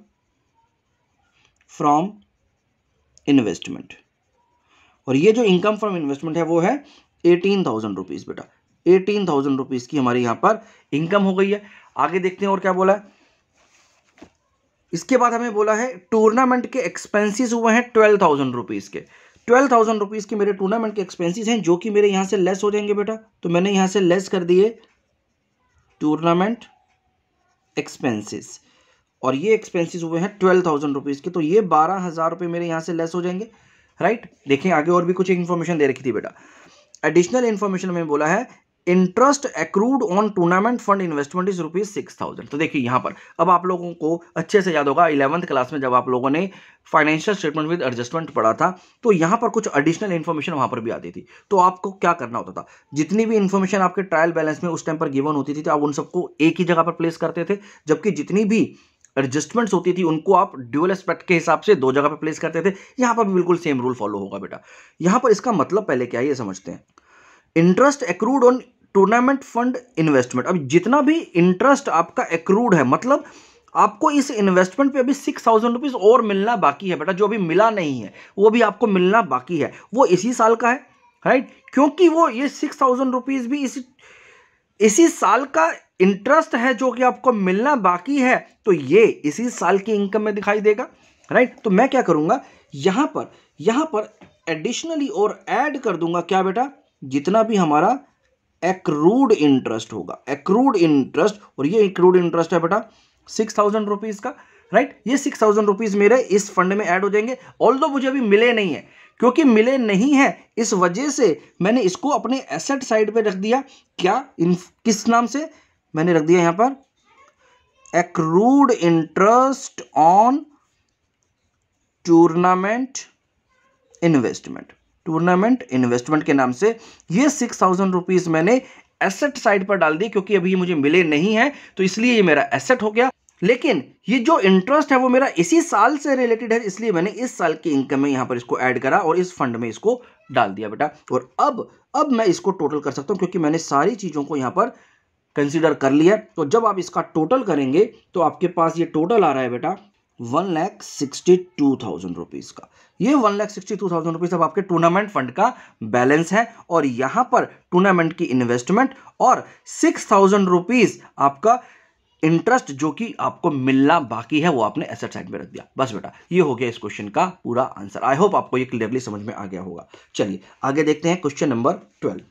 फ्रॉम इन्वेस्टमेंट, और ये जो इनकम फ्रॉम इन्वेस्टमेंट है वो है 18,000 रुपीज बेटा, 18,000 रुपीज की हमारी यहां पर इनकम हो गई है। आगे देखते हैं और क्या बोला है। इसके बाद हमें बोला है टूर्नामेंट के एक्सपेंसेस हुए हैं 12,000 रुपीज के, 12,000 रुपीज के मेरे टूर्नामेंट के एक्सपेंसेस हैं जो कि मेरे यहां से लेस हो जाएंगे बेटा। तो मैंने यहां से लेस कर दिए टूर्नामेंट एक्सपेंसेस, और ये एक्सपेंसेस हुए हैं 12,000 रुपीज के, तो ये 12,000 रुपये मेरे यहां से लेस हो जाएंगे, राइट। देखिए आगे और भी कुछ इन्फॉर्मेशन दे रखी थी बेटा। एडिशनल इन्फॉर्मेशन में बोला है interest accrued on tournament fund investment is ₹6,000। तो देखिए यहां पर अब आप लोगों को अच्छे से याद होगा 11th क्लास में जब आप लोगों ने फाइनेंशियल स्टेटमेंट विद एडजस्टमेंट पढ़ा था, तो यहां पर कुछ एडिशनल इन्फॉर्मेशन वहां पर भी आती थी। तो आपको क्या करना होता था, जितनी भी इन्फॉर्मेशन आपके ट्रायल बैलेंस में उस टाइम पर गिवन होती थी, तो आप उन सबको एक ही जगह पर प्लेस करते थे, जबकि जितनी भी एडजस्टमेंट्स होती थी उनको आप ड्यूअल एस्पेक्ट के हिसाब से दो जगह पर प्लेस करते थे। यहां पर भी बिल्कुल सेम रूल फॉलो होगा बेटा। यहां पर इसका मतलब पहले क्या है ये समझते हैं। Interest accrued on tournament fund investment, अब जितना भी इंटरेस्ट आपका एक्रूड है, मतलब आपको इस इन्वेस्टमेंट पे अभी 6,000 रुपीज और मिलना बाकी है बेटा, जो अभी मिला नहीं है वो भी आपको मिलना बाकी है, वो इसी साल का है, राइट। क्योंकि वो ये 6,000 रुपीज भी इसी साल का इंटरेस्ट है जो कि आपको मिलना बाकी है, तो ये इसी साल की इनकम में दिखाई देगा, राइट। तो मैं क्या करूंगा, यहां पर एडिशनली और ऐड कर दूंगा क्या बेटा, जितना भी हमारा एक्रूड इंटरेस्ट होगा, एक्रूड इंटरेस्ट, और ये एक्रूड इंटरेस्ट है बेटा 6,000 रुपीज का, राइट। ये 6,000 रुपीज मेरे इस फंड में ऐड हो जाएंगे। ऑल्दो मुझे अभी मिले नहीं है, क्योंकि मिले नहीं है इस वजह से मैंने इसको अपने एसेट साइड पे रख दिया। क्या किस नाम से मैंने रख दिया यहां पर, accrued interest on tournament investment, tournament investment के नाम से ये 6,000 रुपीज मैंने एसेट साइड पर डाल दी, क्योंकि अभी ये मुझे मिले नहीं है तो इसलिए ये मेरा एसेट हो गया। लेकिन ये जो इंटरेस्ट है वो मेरा इसी साल से रिलेटेड है, इसलिए मैंने इस साल की इनकम में यहां पर इसको ऐड करा और इस फंड में इसको डाल दिया बेटा। और अब मैं इसको टोटल कर सकता हूं, क्योंकि मैंने सारी चीजों को यहां पर कंसीडर कर लिया। तो जब आप इसका टोटल करेंगे तो आपके पास ये टोटल आ रहा है बेटा 1,62,000 रुपीज का। ये 1,62,000 रुपीज अब आपके टूर्नामेंट फंड का बैलेंस है, और यहां पर टूर्नामेंट की इन्वेस्टमेंट और 6,000 रुपीज आपका इंटरेस्ट जो कि आपको मिलना बाकी है वो आपने एसेट साइड में रख दिया। बस बेटा ये हो गया इस क्वेश्चन का पूरा आंसर। आई होप आपको ये क्लियरली समझ में आ गया होगा। चलिए आगे देखते हैं क्वेश्चन नंबर 12।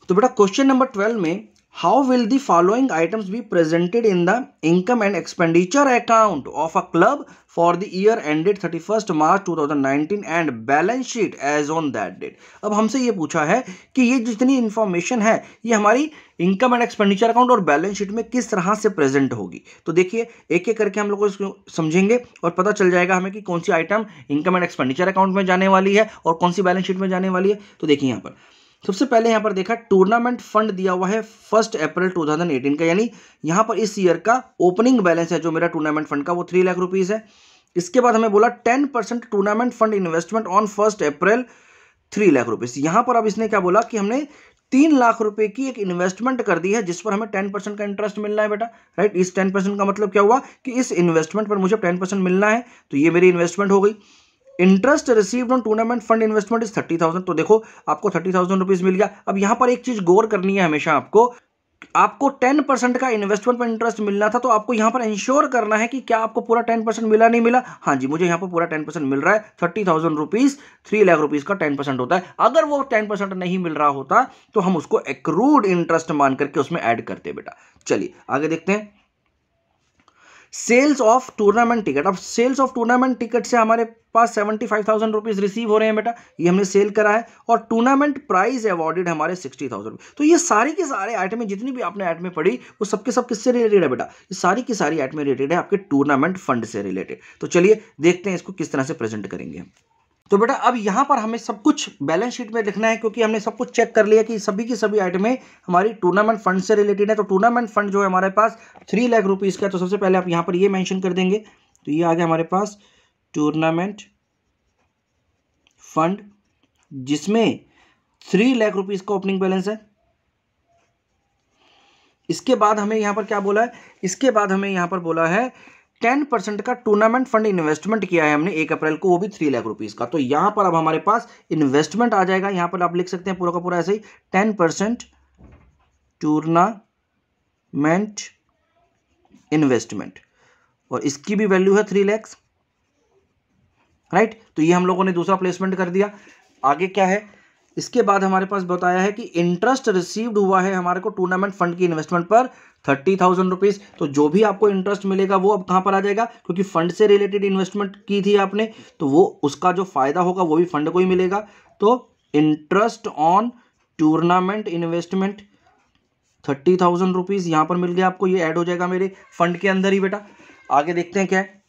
तो बेटा क्वेश्चन नंबर 12 में how will the following items be presented in the income and expenditure account of a club for the year ended 31st March 2019 and balance sheet as on that date। अब हमसे ये पूछा है कि ये जितनी information है ये हमारी इनकम एंड एक्सपेंडिचर अकाउंट और बैलेंस शीट में किस तरह से प्रेजेंट होगी। तो देखिए एक एक करके हम लोग इसको समझेंगे और पता चल जाएगा हमें कि कौन सी item income and expenditure account में जाने वाली है और कौन सी बैलेंस शीट में जाने वाली है। तो देखिए यहाँ पर सबसे पहले यहां पर देखा टूर्नामेंट फंड दिया हुआ है 1 अप्रैल 2018 का, यानी यहां पर इस ईयर का ओपनिंग बैलेंस है जो मेरा टूर्नामेंट फंड का वो 3 लाख रुपीस है। इसके बाद हमें बोला 10% tournament fund investment on 1 April 3 lakh rupees. यहां पर अब इसने क्या बोला कि हमने 3 लाख रुपए की एक इन्वेस्टमेंट कर दी है जिस पर हमें 10% का इंटरेस्ट मिलना है बेटा, राइट। इस 10% का मतलब क्या हुआ कि इस इन्वेस्टमेंट पर मुझे 10% मिलना है, तो ये मेरी इन्वेस्टमेंट हो गई। Interest received on tournament fund investment is 30,000, तो देखो आपको 30,000 रुपीज मिल गया। अब यहां पर एक चीज गौर करनी है हमेशा आपको 10% का इन्वेस्टमेंट पर इंटरेस्ट मिलना था, तो आपको यहां पर इंश्योर करना है कि क्या आपको पूरा 10% मिला नहीं मिला। हाँ जी, मुझे यहां पर पूरा 10% मिल रहा है। 30,000 रुपीज 3 लाख रुपीज का 10% होता है। अगर वो 10% नहीं मिल रहा होता तो हम उसको एक्रूड इंटरेस्ट मान करके उसमें ऐड करते बेटा। चलिए आगे देखते हैं सेल्स ऑफ टूर्नामेंट टिकट। अब सेल्स ऑफ टूर्नामेंट टिकट से हमारे पास 75,000 रुपीज रिसीव हो रहे हैं बेटा, ये हमने सेल करा है। और टूर्नामेंट प्राइज अवॉर्डेड हमारे 60,000। तो ये सारी की सारे आइटमें जितनी भी आपने आइटमें पढ़ी वो सबके सब किससे रिलेटेड है बेटा, ये सारी की सारी आइटमें रिलेटेड है आपके टूर्नामेंट फंड से रिलेटेड। तो चलिए देखते हैं इसको किस तरह से प्रेजेंट करेंगे। तो बेटा अब यहां पर हमें सब कुछ बैलेंस शीट में लिखना है, क्योंकि हमने सब कुछ चेक कर लिया कि सभी की सभी आइटमें हमारी टूर्नामेंट फंड से रिलेटेड है। तो टूर्नामेंट फंड जो है हमारे पास 3 लाख रुपीज का, तो सबसे पहले आप यहां पर ये मेंशन कर देंगे। तो ये आ गया हमारे पास टूर्नामेंट फंड जिसमें 3 लाख रुपीज का ओपनिंग बैलेंस है। इसके बाद हमें यहाँ पर क्या बोला है, इसके बाद हमें यहाँ पर बोला है 10% का टूर्नामेंट फंड इन्वेस्टमेंट किया है हमने 1 अप्रैल को, वो भी 3 लाख रुपीस का। तो यहाँ पर अब हमारे पास इन्वेस्टमेंट आ जाएगा, यहाँ पर आप लिख सकते हैं पूरा का पूरा ऐसे ही 10% टूर्नामेंट इन्वेस्टमेंट, और इसकी भी वैल्यू है 3 लाख, राइट। तो ये हम लोगों ने दूसरा प्लेसमेंट कर दिया। आगे क्या है, इसके बाद हमारे पास बताया है कि इंटरेस्ट रिसीव्ड हुआ है हमारे को टूर्नामेंट फंड की इन्वेस्टमेंट पर 30,000 रुपीज। तो जो भी आपको इंटरेस्ट मिलेगा वो अब कहां पर आ जाएगा, क्योंकि फंड से रिलेटेड इन्वेस्टमेंट की थी आपने, तो वो उसका जो फायदा होगा वो भी फंड को ही मिलेगा। तो interest on tournament investment 30,000 rupees यहां पर मिल गया आपको, ये ऐड हो जाएगा मेरे फंड के अंदर ही बेटा। आगे देखते हैं क्या है,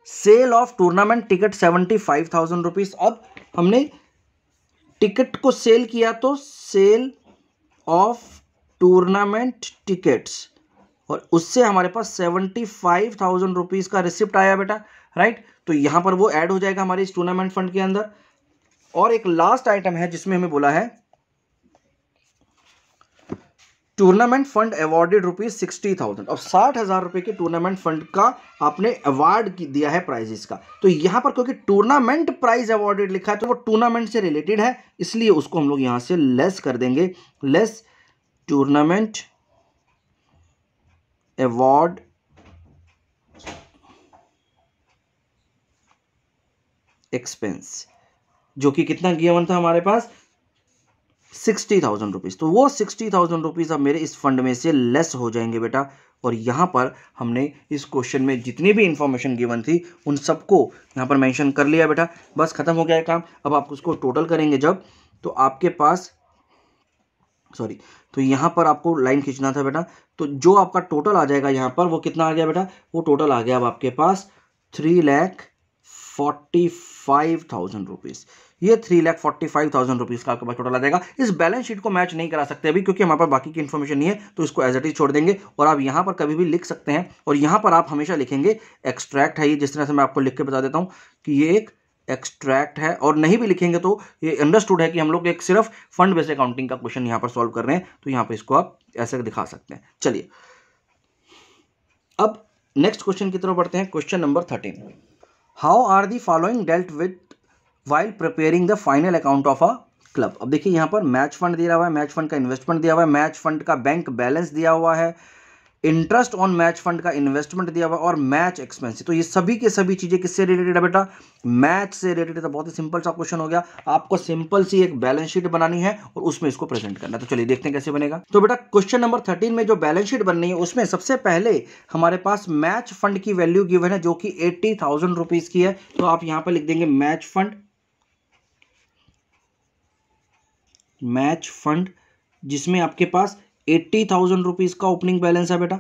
sale of tournament ticket 75,000 rupees. अब हमने टिकट को सेल किया तो सेल ऑफ टूर्नामेंट टिकट्स, और उससे हमारे पास 75,000 रुपीज का रिसिप्ट आया बेटा, राइट। तो यहां पर वो ऐड हो जाएगा हमारे इस टूर्नामेंट फंड के अंदर। और एक लास्ट आइटम है जिसमें हमें बोला है टूर्नामेंट फंड अवॉर्डेड ₹60,000। अब 60,000 रुपए के टूर्नामेंट फंड का आपने अवार्ड दिया है प्राइजेस का। तो यहां पर क्योंकि टूर्नामेंट प्राइज अवॉर्डेड लिखा है तो वो टूर्नामेंट से रिलेटेड है, इसलिए उसको हम लोग यहां से लेस कर देंगे, लेस टूर्नामेंट अवार्ड एक्सपेंस, जो कि कितना गिवन था हमारे पास 60,000 रुपीज। तो वो 60,000 रुपीज अब मेरे इस फंड में से लेस हो जाएंगे बेटा। और यहां पर हमने इस क्वेश्चन में जितनी भी इंफॉर्मेशन गिवन थी उन सबको यहां पर मेंशन कर लिया बेटा, बस खत्म हो गया है काम। अब आप उसको टोटल करेंगे जब, तो आपके पास तो यहां पर आपको लाइन खींचना था बेटा, तो जो आपका टोटल आ जाएगा यहां पर वो कितना आ गया बेटा, वो टोटल आ गया अब आपके पास 3,45,000 रुपीज। ये 3,45,000 रुपीज का आपके पास टोटल आ जाएगा। इस बैलेंस शीट को मैच नहीं करा सकते अभी क्योंकि हमारे पास बाकी की इन्फॉर्मेशन नहीं है, तो इसको एज इट इज छोड़ देंगे। और आप यहां पर कभी भी लिख सकते हैं, और यहां पर आप हमेशा लिखेंगे एक्सट्रैक्ट है, ये जिस तरह से मैं आपको लिख के बता देता हूं कि ये एक एक्सट्रैक्ट है, और नहीं भी लिखेंगे तो ये अंडरस्टूड है कि हम लोग एक सिर्फ फंड बेस्ड अकाउंटिंग का क्वेश्चन यहां पर सॉल्व कर रहे हैं। तो यहां पर इसको आप ऐसे दिखा सकते हैं। चलिए अब नेक्स्ट क्वेश्चन की तरफ बढ़ते हैं। Question number 13, how are the following dealt with while preparing the final account of a club। अब देखिए यहाँ पर मैच फंड दिया हुआ है, मैच फंड का इन्वेस्टमेंट दिया हुआ है, मैच फंड का बैंक बैलेंस दिया हुआ है, इंटरेस्ट ऑन मैच फंड का इन्वेस्टमेंट दिया हुआ है, और मैच एक्सपेंस। तो ये सभी के सभी चीजें किससे रिलेटेड है बेटा, मैच से रिलेटेड। तो बहुत ही सिंपल सा क्वेश्चन हो गया, आपको सिंपल सी एक बैलेंस शीट बनानी है और उसमें इसको प्रेजेंट करना है। तो चलिए देखते हैं कैसे बनेगा। तो बेटा क्वेश्चन नंबर 13 में जो बैलेंस शीट बननी है उसमें सबसे पहले हमारे पास मैच फंड की वैल्यू गिवन है जो कि 80,000 रुपीज की है। तो आप यहां पर लिख देंगे मैच फंड जिसमें आपके पास 80,000 रुपीज का ओपनिंग बैलेंस है बेटा,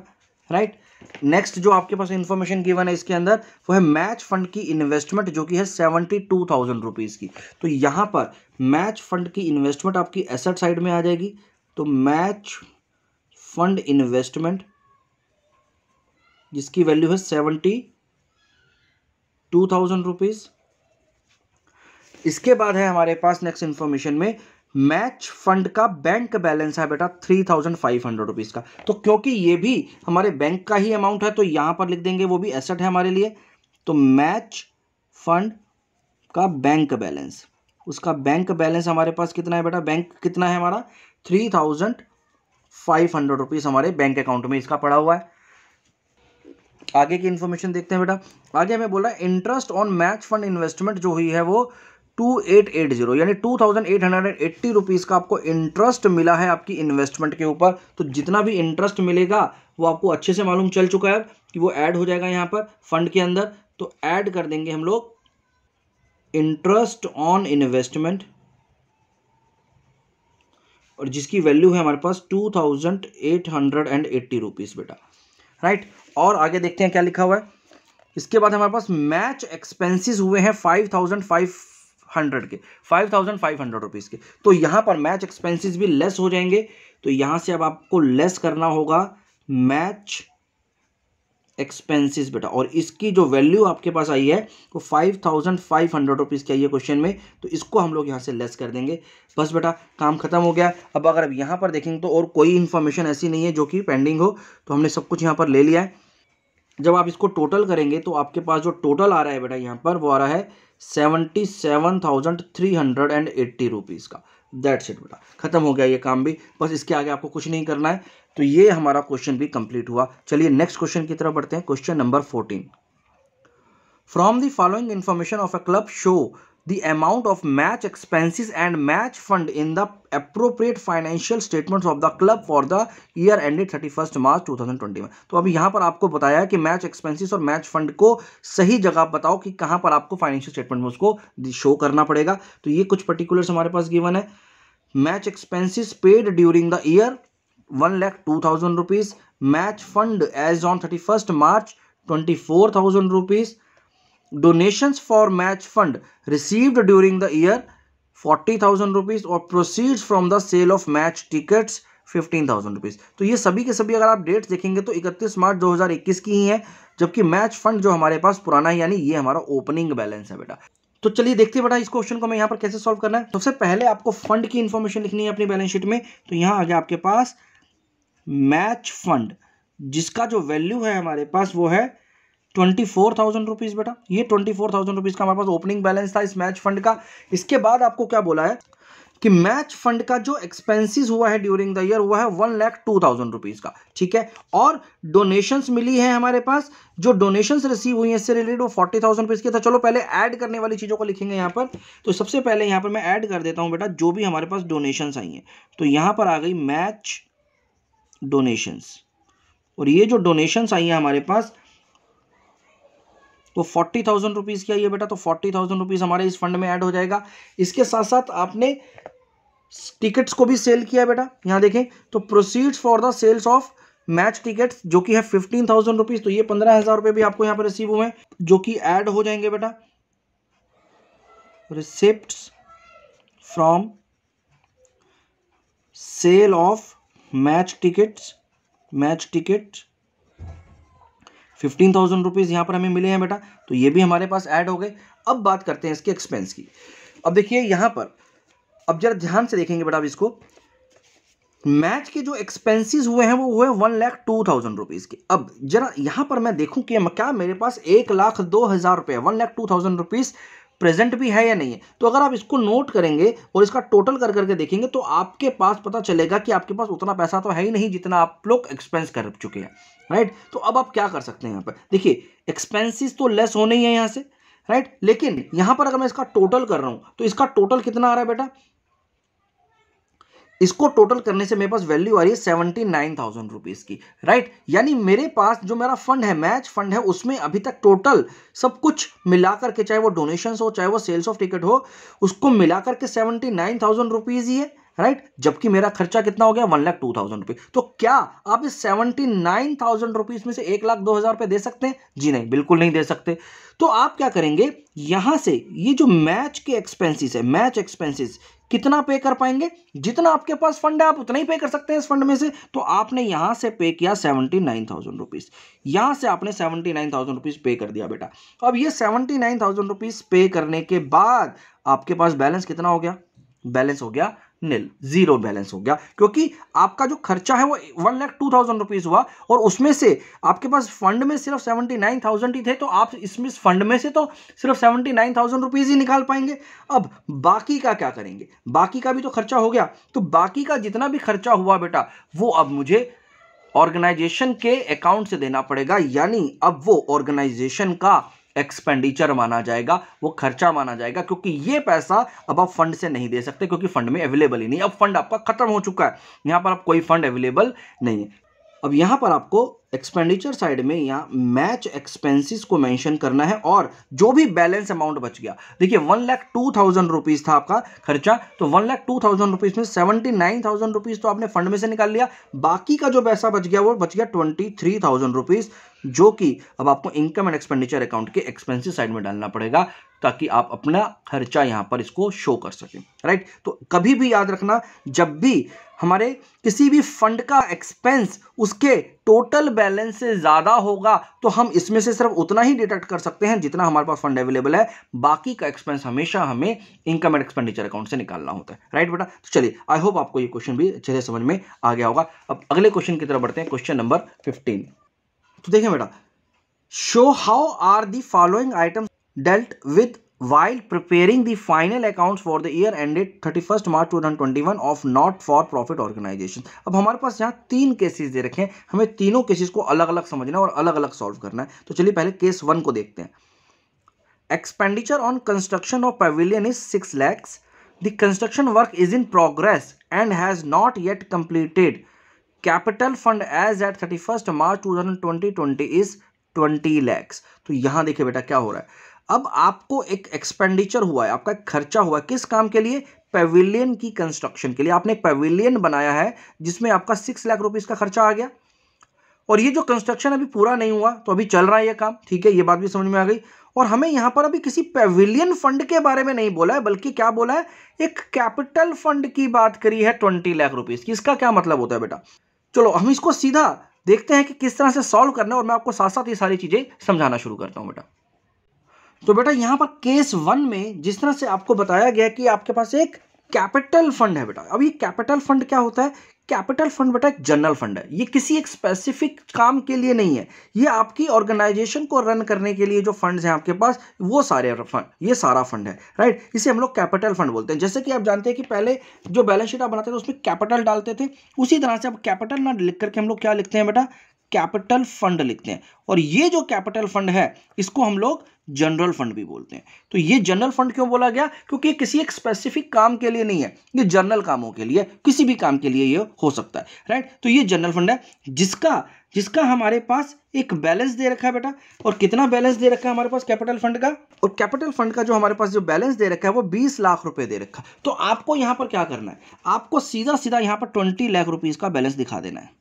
राइट। नेक्स्ट जो आपके पास इंफॉर्मेशन गिवन है इसके अंदर वो है मैच फंड की इन्वेस्टमेंट जो कि है 72,000 रुपीज की। तो यहां पर मैच फंड की इन्वेस्टमेंट आपकी एसेट साइड में आ जाएगी। तो मैच फंड इन्वेस्टमेंट जिसकी वैल्यू है 72,000 रुपीज। इसके बाद है हमारे पास नेक्स्ट इंफॉर्मेशन में मैच फंड का बैंक बैलेंस है बेटा 3,500 रुपीज का। तो क्योंकि ये भी हमारे बैंक का ही अमाउंट है तो यहां पर लिख देंगे, वो भी एसेट है हमारे लिए। तो मैच फंड का बैंक बैलेंस, उसका बैंक बैलेंस हमारे पास कितना है बेटा, बैंक कितना है हमारा 3,500 रुपीज हमारे बैंक अकाउंट में इसका पड़ा हुआ है। आगे की इंफॉर्मेशन देखते हैं बेटा। आगे हमें बोला interest on match fund investment जो हुई है वो 2880 यानी 2,880 रुपीज का आपको इंटरेस्ट मिला है आपकी इन्वेस्टमेंट के ऊपर। तो जितना भी इंटरेस्ट मिलेगा वो आपको अच्छे से मालूम चल चुका है कि वो ऐड हो जाएगा यहाँ पर फंड के अंदर। तो ऐड कर देंगे हम लोग इंटरेस्ट ऑन इन्वेस्टमेंट, और जिसकी वैल्यू है हमारे पास 2,880 रुपीज बेटा, राइट। और आगे देखते हैं क्या लिखा हुआ है। इसके बाद हमारे पास मैच एक्सपेंसेस हुए हैं 5,500 रुपीज के। तो यहां पर मैच एक्सपेंसेस भी लेस हो जाएंगे। तो यहां से अब आपको लेस करना होगा मैच एक्सपेंसिस बेटा, और इसकी जो वैल्यू आपके पास आई है वो 5500 रुपीज़ की आई है क्वेश्चन में, तो इसको हम लोग यहाँ से लेस कर देंगे। बस बेटा काम खत्म हो गया। अब अगर अब यहाँ पर देखेंगे तो और कोई इन्फॉर्मेशन ऐसी नहीं है जो कि पेंडिंग हो, तो हमने सब कुछ यहाँ पर ले लिया है। जब आप इसको टोटल करेंगे तो आपके पास जो टोटल आ रहा है बेटा यहाँ पर वो आ रहा है 77,380 रुपीज़ का। दैट्स इट बेटा, खत्म हो गया ये काम भी, बस इसके आगे आपको कुछ नहीं करना है। तो ये हमारा क्वेश्चन भी कंप्लीट हुआ। चलिए नेक्स्ट क्वेश्चन की तरफ बढ़ते हैं। Question number 14, from the following information of a club show the amount of match expenses and match fund in the appropriate financial statements of the club for the year ended 31st March 2021। तो अभी यहाँ पर आपको बताया कि match expenses और match fund को सही जगह बताओ कि कहाँ पर आपको फाइनेंशियल स्टेटमेंट में उसको शो करना पड़ेगा। तो ये कुछ पर्टिकुलर्स हमारे पास गिवन है। Match expenses paid during the year 1,02,000 rupees, match fund as on 31st March 24,000 rupees, donations for match fund received during the year 40,000 rupees और proceeds from the sale of match tickets 15,000 rupees। तो ये सभी के सभी अगर आप dates देखेंगे तो 31 मार्च 2021 की ही है, जबकि मैच फंड जो हमारे पास पुराना है, यानी ये हमारा ओपनिंग बैलेंस है बेटा। तो चलिए देखते हैं बेटा इस क्वेश्चन को मैं यहाँ पर कैसे सॉल्व करना है। सबसे पहले आपको फंड की इंफॉर्मेशन लिखनी है अपनी बैलेंस शीट में। तो यहाँ आ गया आपके पास मैच फंड, जिसका जो वैल्यू है हमारे पास वो है 24,000 रुपीज बेटा। ये 24,000 रुपीज का हमारे पास ओपनिंग बैलेंस था इस मैच फंड का। इसके बाद आपको क्या बोला है कि मैच फंड का जो एक्सपेंसेस हुआ है ड्यूरिंग द ईयर हुआ है 1,02,000 रुपीज का, ठीक है। और डोनेशंस मिली है हमारे पास, जो डोनेशंस रिसीव हुई है इससे रिलेटेड वो 40,000 रुपीज की। तो चलो पहले ऐड करने वाली चीजों को लिखेंगे यहाँ पर। तो सबसे पहले यहाँ पर मैं ऐड कर देता हूँ बेटा जो भी हमारे पास डोनेशंस आई हैं। तो यहाँ पर आ गई मैच डोनेशंस, और ये जो डोनेशंस आई है हमारे पास तो 40,000 रुपीज की आई है बेटा। तो 40,000 रुपीज हमारे इस फंड में ऐड हो जाएगा। इसके साथ साथ आपने टिकट्स को भी सेल किया बेटा। यहां देखें तो proceeds for the sales of match tickets जो कि है 15,000 रुपीज, तो ये 15,000 रुपए भी आपको यहां पर रिसीव हुए हैं जो कि ऐड हो जाएंगे बेटा। Receipts from sale of match tickets 15,000 rupees यहां पर हमें मिले हैं बेटा। तो ये भी हमारे पास ऐड हो गए। अब बात करते हैं इसके एक्सपेंस की। अब देखिए यहां पर, अब जरा ध्यान से देखेंगे बेटा, अब इसको मैच के जो एक्सपेंसेस हुए हैं वो हुए 1,02,000 रुपीज के। अब जरा यहां पर मैं देखूं कि क्या मेरे पास 1,02,000 रुपए 1,02,000 रुपीज प्रेजेंट भी है या नहीं है। तो अगर आप इसको नोट करेंगे और इसका टोटल कर करके देखेंगे तो आपके पास पता चलेगा कि आपके पास उतना पैसा तो है ही नहीं जितना आप लोग एक्सपेंस कर चुके हैं, राइट। तो अब आप क्या कर सकते हैं यहाँ पर, देखिए एक्सपेंसेस तो लेस होने ही है यहाँ से, राइट। लेकिन यहां पर अगर मैं इसका टोटल कर रहा हूं तो इसका टोटल कितना आ रहा है बेटा, इसको टोटल करने से मेरे पास वैल्यू आ रही है 79,000 रुपीज की, राइट। यानी मेरे पास जो मेरा फंड है, मैच फंड है, उसमें अभी तक टोटल सब कुछ मिलाकर के, चाहे वो डोनेशंस हो चाहे वो सेल्स ऑफ टिकट हो, उसको मिलाकर के 79,000 रुपीज ही है, राइट। जबकि मेरा खर्चा कितना हो गया 1,02,000 रुपये। तो क्या आप इस 79,000 रुपीज में से 1,02,000 रुपये दे सकते हैं? जी नहीं, बिल्कुल नहीं दे सकते। तो आप क्या करेंगे, यहां से ये जो मैच के एक्सपेंसेस है, मैच एक्सपेंसेस कितना पे कर पाएंगे, जितना आपके पास फंड है आप उतना ही पे कर सकते हैं इस फंड में से। तो आपने यहां से पे किया 79,000 रुपीज, यहां से आपने 79,000 रुपीज पे कर दिया बेटा। अब ये 79,000 रुपीज पे करने के बाद आपके पास बैलेंस कितना हो गया, बैलेंस हो गया नील, जीरो बैलेंस हो गया, क्योंकि आपका जो खर्चा है वो 1,02,000 रुपीज हुआ और उसमें से आपके पास फंड में सिर्फ 79,000 ही थे। तो आप इसमें फंड में से तो सिर्फ 79,000 रुपीज ही निकाल पाएंगे। अब बाकी का क्या करेंगे, बाकी का भी तो खर्चा हो गया। तो बाकी का जितना भी खर्चा हुआ बेटा वो अब मुझे ऑर्गेनाइजेशन के अकाउंट से देना पड़ेगा, यानी अब वो ऑर्गेनाइजेशन का एक्सपेंडिचर माना जाएगा, वो खर्चा माना जाएगा, क्योंकि ये पैसा अब आप फंड से नहीं दे सकते क्योंकि फंड में अवेलेबल ही नहीं। अब फंड आपका खत्म हो चुका है, यहां पर अब कोई फंड अवेलेबल नहीं है। अब यहां पर आपको एक्सपेंडिचर साइड में यहां मैच एक्सपेंसेस को मेंशन करना है और जो भी बैलेंस अमाउंट बच गया, देखिए 1,02,000 रुपीज था आपका खर्चा, तो 1,02,000 रुपीज में 79,000 रुपीज तो आपने फंड में से निकाल लिया। बाकी का जो पैसा बच गया वो बच गया 23,000 रुपीज, जो कि अब आपको इनकम एंड एक्सपेंडिचर अकाउंट के एक्सपेंसेस साइड में डालना पड़ेगा ताकि आप अपना खर्चा यहां पर इसको शो कर सकें, राइट। तो कभी भी याद रखना, जब भी हमारे किसी भी फंड का एक्सपेंस उसके टोटल बैलेंस से ज्यादा होगा तो हम इसमें से सिर्फ उतना ही डिडक्ट कर सकते हैं जितना हमारे पास फंड अवेलेबल है, बाकी का एक्सपेंस हमेशा हमें इनकम एंड एक्सपेंडिचर अकाउंट से निकालना होता है। राइट बेटा, तो चलिए आई होप आपको ये क्वेश्चन भी अच्छे से समझ में आ गया होगा। अब अगले क्वेश्चन की तरफ बढ़ते हैं, क्वेश्चन नंबर 15। तो देखिए बेटा, show how are the following items dealt with while preparing the final accounts for the year ended 31st March 2021 of not for profit organization। अब हमारे पास यहाँ तीन केसेस दे रखे हैं, हमें तीनों केसेस को अलग अलग समझना है और अलग अलग सॉल्व करना है। तो चलिए पहले केस 1 को देखते हैं। Expenditure on construction of pavilion is 6 lakhs। The construction work is in progress and has not yet completed. Capital fund as at 31st March 2020 is 20 lakhs। तो यहां देखिए बेटा क्या हो रहा है, अब आपको एक एक्सपेंडिचर हुआ है, आपका एक खर्चा हुआ है, किस काम के लिए? पेविलियन की कंस्ट्रक्शन के लिए। आपने एक पेविलियन बनाया है जिसमें आपका 6 लाख रुपीस का खर्चा आ गया, और ये जो कंस्ट्रक्शन अभी पूरा नहीं हुआ, तो अभी चल रहा है ये काम, ठीक है, ये बात भी समझ में आ गई। और हमें यहां पर अभी किसी पेविलियन फंड के बारे में नहीं बोला है, बल्कि क्या बोला है, एक कैपिटल फंड की बात करी है 20 लाख रुपीस की। इसका क्या मतलब होता है बेटा? चलो हम इसको सीधा देखते हैं कि किस तरह से सॉल्व करना है, और मैं आपको साथ साथ ये सारी चीजें समझाना शुरू करता हूं बेटा। तो बेटा यहां पर केस 1 में जिस तरह से आपको बताया गया कि आपके पास एक कैपिटल फंड है बेटा। अब ये कैपिटल फंड क्या होता है? कैपिटल फंड बेटा एक जनरल फंड है, ये किसी एक स्पेसिफिक काम के लिए नहीं है, ये आपकी ऑर्गेनाइजेशन को रन करने के लिए जो फंड्स हैं आपके पास, वो सारे फंड, ये सारा फंड है। राइट, इसे हम लोग कैपिटल फंड बोलते हैं। जैसे कि आप जानते हैं कि पहले जो बैलेंस शीट आप बनाते थे उसमें कैपिटल डालते थे, उसी तरह से अब कैपिटल ना लिख करके हम लोग क्या लिखते हैं बेटा? कैपिटल फंड लिखते हैं। और ये जो कैपिटल फंड है इसको हम लोग जनरल फंड भी बोलते हैं। तो ये जनरल फंड क्यों बोला गया? क्योंकि ये किसी एक स्पेसिफिक काम के लिए नहीं है, ये जनरल कामों के लिए, किसी भी काम के लिए ये हो सकता है। राइट, तो ये जनरल फंड है जिसका हमारे पास एक बैलेंस दे रखा है बेटा। और कितना बैलेंस दे रखा है हमारे पास कैपिटल फंड का? और कैपिटल फंड का जो हमारे पास जो बैलेंस दे रखा है वो 20 लाख रुपए दे रखा है। तो आपको यहां पर क्या करना है? आपको सीधा सीधा यहां पर 20 लाख रुपीस का बैलेंस दिखा देना है।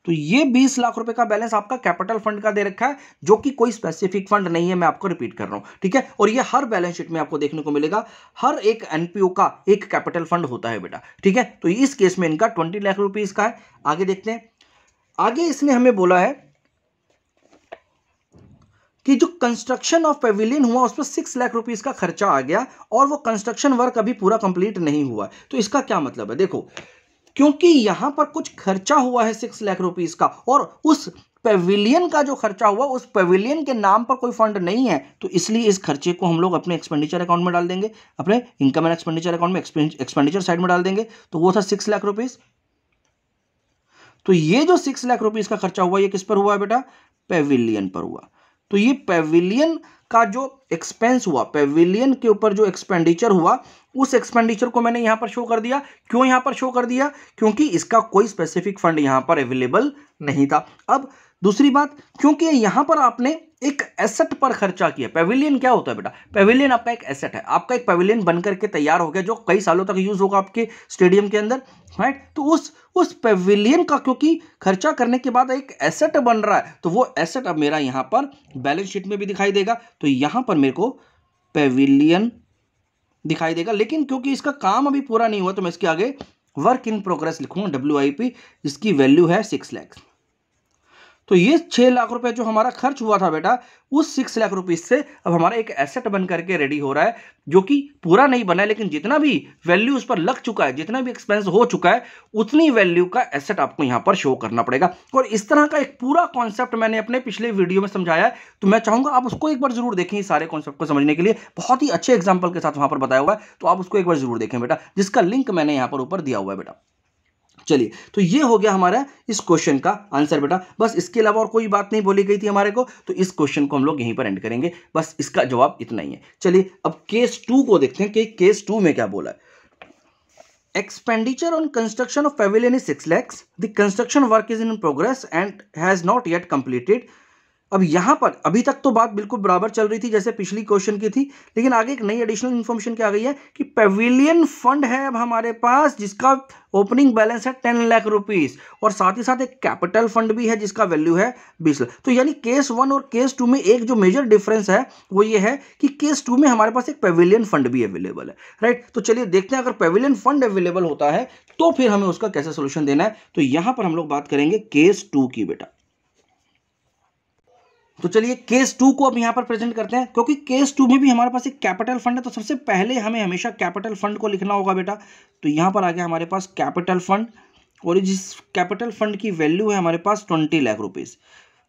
तो ये 20 लाख रुपए का बैलेंस आपका कैपिटल फंड का दे रखा है, जो कि कोई स्पेसिफिक फंड नहीं है, मैं आपको रिपीट कर रहा हूं, ठीक है। और ये हर बैलेंस शीट में आपको देखने को मिलेगा, हर एक एनपीओ का एक कैपिटल फंड होता है बेटा, ठीक है। तो इस केस में इनका 20 लाख रुपीस का है। आगे देखते हैं, आगे इसने हमें बोला है कि जो कंस्ट्रक्शन ऑफ पेविलियन हुआ उस पर 6 लाख रुपीस का खर्चा आ गया, और वो कंस्ट्रक्शन वर्क अभी पूरा कंप्लीट नहीं हुआ। तो इसका क्या मतलब है? देखो, क्योंकि यहां पर कुछ खर्चा हुआ है 6 लाख रुपीस का, और उस पेविलियन का जो खर्चा हुआ उस पेविलियन के नाम पर कोई फंड नहीं है, तो इसलिए इस खर्चे को हम लोग अपने एक्सपेंडिचर अकाउंट में डाल देंगे, अपने इनकम एंड एक्सपेंडिचर अकाउंट में एक्सपेंडिचर साइड में डाल देंगे। तो वो था 6 लाख रुपीस। तो ये जो 6 लाख रुपीस का खर्चा हुआ ये किस पर हुआ है बेटा? पेविलियन पर हुआ। तो ये पेविलियन का जो एक्सपेंस हुआ, पेविलियन के ऊपर जो एक्सपेंडिचर हुआ, उस एक्सपेंडिचर को मैंने यहां पर शो कर दिया। क्यों यहां पर शो कर दिया? क्योंकि इसका कोई स्पेसिफिक फंड यहां पर अवेलेबल नहीं था। अब दूसरी बात, क्योंकि यहां पर आपने एक एसेट पर खर्चा किया। पेविलियन क्या होता है बेटा? पेविलियन आपका एक एसेट है, आपका एक पेविलियन बनकर के तैयार हो गया जो कई सालों तक यूज होगा आपके स्टेडियम के अंदर, राइट। तो उस पेविलियन का क्योंकि खर्चा करने के बाद एक एसेट बन रहा है, तो वो एसेट अब मेरा यहां पर बैलेंस शीट में भी दिखाई देगा। तो यहां पर मेरे को पेविलियन दिखाई देगा, लेकिन क्योंकि इसका काम अभी पूरा नहीं हुआ तो मैं इसके आगे वर्क इन प्रोग्रेस लिखूंगा, WIP। इसकी वैल्यू है 6 लाख। तो ये 6 लाख रुपए जो हमारा खर्च हुआ था बेटा, उस 6 लाख रुपीस से अब हमारा एक एसेट बन करके रेडी हो रहा है, जो कि पूरा नहीं बना है, लेकिन जितना भी वैल्यू उस पर लग चुका है, जितना भी एक्सपेंस हो चुका है, उतनी वैल्यू का एसेट आपको यहां पर शो करना पड़ेगा। और इस तरह का एक पूरा कॉन्सेप्ट मैंने अपने पिछले वीडियो में समझाया है, तो मैं चाहूंगा आप उसको एक बार जरूर देखें। सारे कॉन्सेप्ट को समझने के लिए बहुत ही अच्छे एग्जाम्पल के साथ वहां पर बताया हुआ है, तो आप उसको एक बार जरूर देखें बेटा, जिसका लिंक मैंने यहां पर ऊपर दिया हुआ है बेटा। चलिए, तो ये हो गया हमारा इस क्वेश्चन का आंसर बेटा। बस इसके अलावा और कोई बात नहीं बोली गई थी हमारे को, तो इस क्वेश्चन को हम लोग यहीं पर एंड करेंगे। बस इसका जवाब इतना ही है। चलिए अब केस 2 को देखते हैं कि केस 2 में क्या बोला है। Expenditure on construction of Pavilion is 6 lakhs। The construction work is in progress and has not yet completed. अब यहां पर अभी तक तो बात बिल्कुल बराबर चल रही थी जैसे पिछली क्वेश्चन की थी, लेकिन आगे एक नई एडिशनल इंफॉर्मेशन क्या आ गई है कि पेविलियन फंड है अब हमारे पास जिसका ओपनिंग बैलेंस है 10 लाख रुपीस, और साथ ही साथ एक कैपिटल फंड भी है जिसका वैल्यू है 20 लाख। तो यानी केस 1 और केस 2 में एक जो मेजर डिफरेंस है वो ये है कि केस 2 में हमारे पास एक पेविलियन फंड भी अवेलेबल है, राइट। तो चलिए देखते हैं अगर पेविलियन फंड अवेलेबल होता है तो फिर हमें उसका कैसे सोल्यूशन देना है। तो यहां पर हम लोग बात करेंगे केस 2 की बेटा। तो चलिए केस 2 को अब यहां पर प्रेजेंट करते हैं, क्योंकि केस 2 में भी हमारे पास एक कैपिटल फंड है, तो सबसे पहले हमें हमेशा कैपिटल फंड को लिखना होगा बेटा। तो यहां पर आ गया हमारे पास कैपिटल फंड, और जिस कैपिटल फंड की वैल्यू है हमारे पास 20 लाख रुपीस,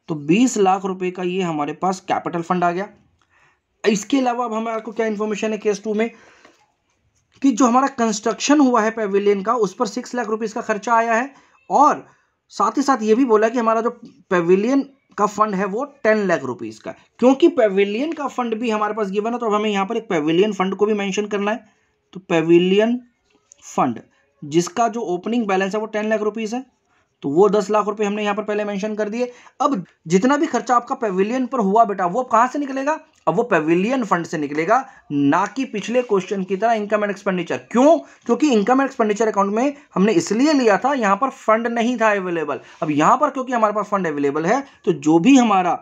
तो 20 लाख रुपए का ये हमारे पास कैपिटल फंड आ गया। इसके अलावा अब हमारे को क्या इंफॉर्मेशन है केस 2 में कि जो हमारा कंस्ट्रक्शन हुआ है पेविलियन का उस पर 6 लाख रुपीस का खर्चा आया है, और साथ ही साथ ये भी बोला कि हमारा जो पेविलियन का फंड है वो 10 लाख रुपीस का। क्योंकि पेविलियन का फंड भी हमारे पास गिवन है तो अब हमें यहां पर एक पेविलियन फंड को भी मेंशन करना है। तो पेविलियन फंड जिसका जो ओपनिंग बैलेंस है वो 10 लाख रुपीस है, तो वो 10 लाख रुपए हमने यहां पर पहले मेंशन कर दिए। अब जितना भी खर्चा आपका पेविलियन पर हुआ बेटा वो कहां से निकलेगा, अब वो पेविलियन फंड से निकलेगा, ना कि पिछले क्वेश्चन की तरह इनकम एंड एक्सपेंडिचर। क्यों? क्योंकि इनकम एंड एक्सपेंडिचर अकाउंट में हमने इसलिए लिया था यहां पर फंड नहीं था अवेलेबल। अब यहां पर क्योंकि हमारे पास फंड अवेलेबल है तो जो भी हमारा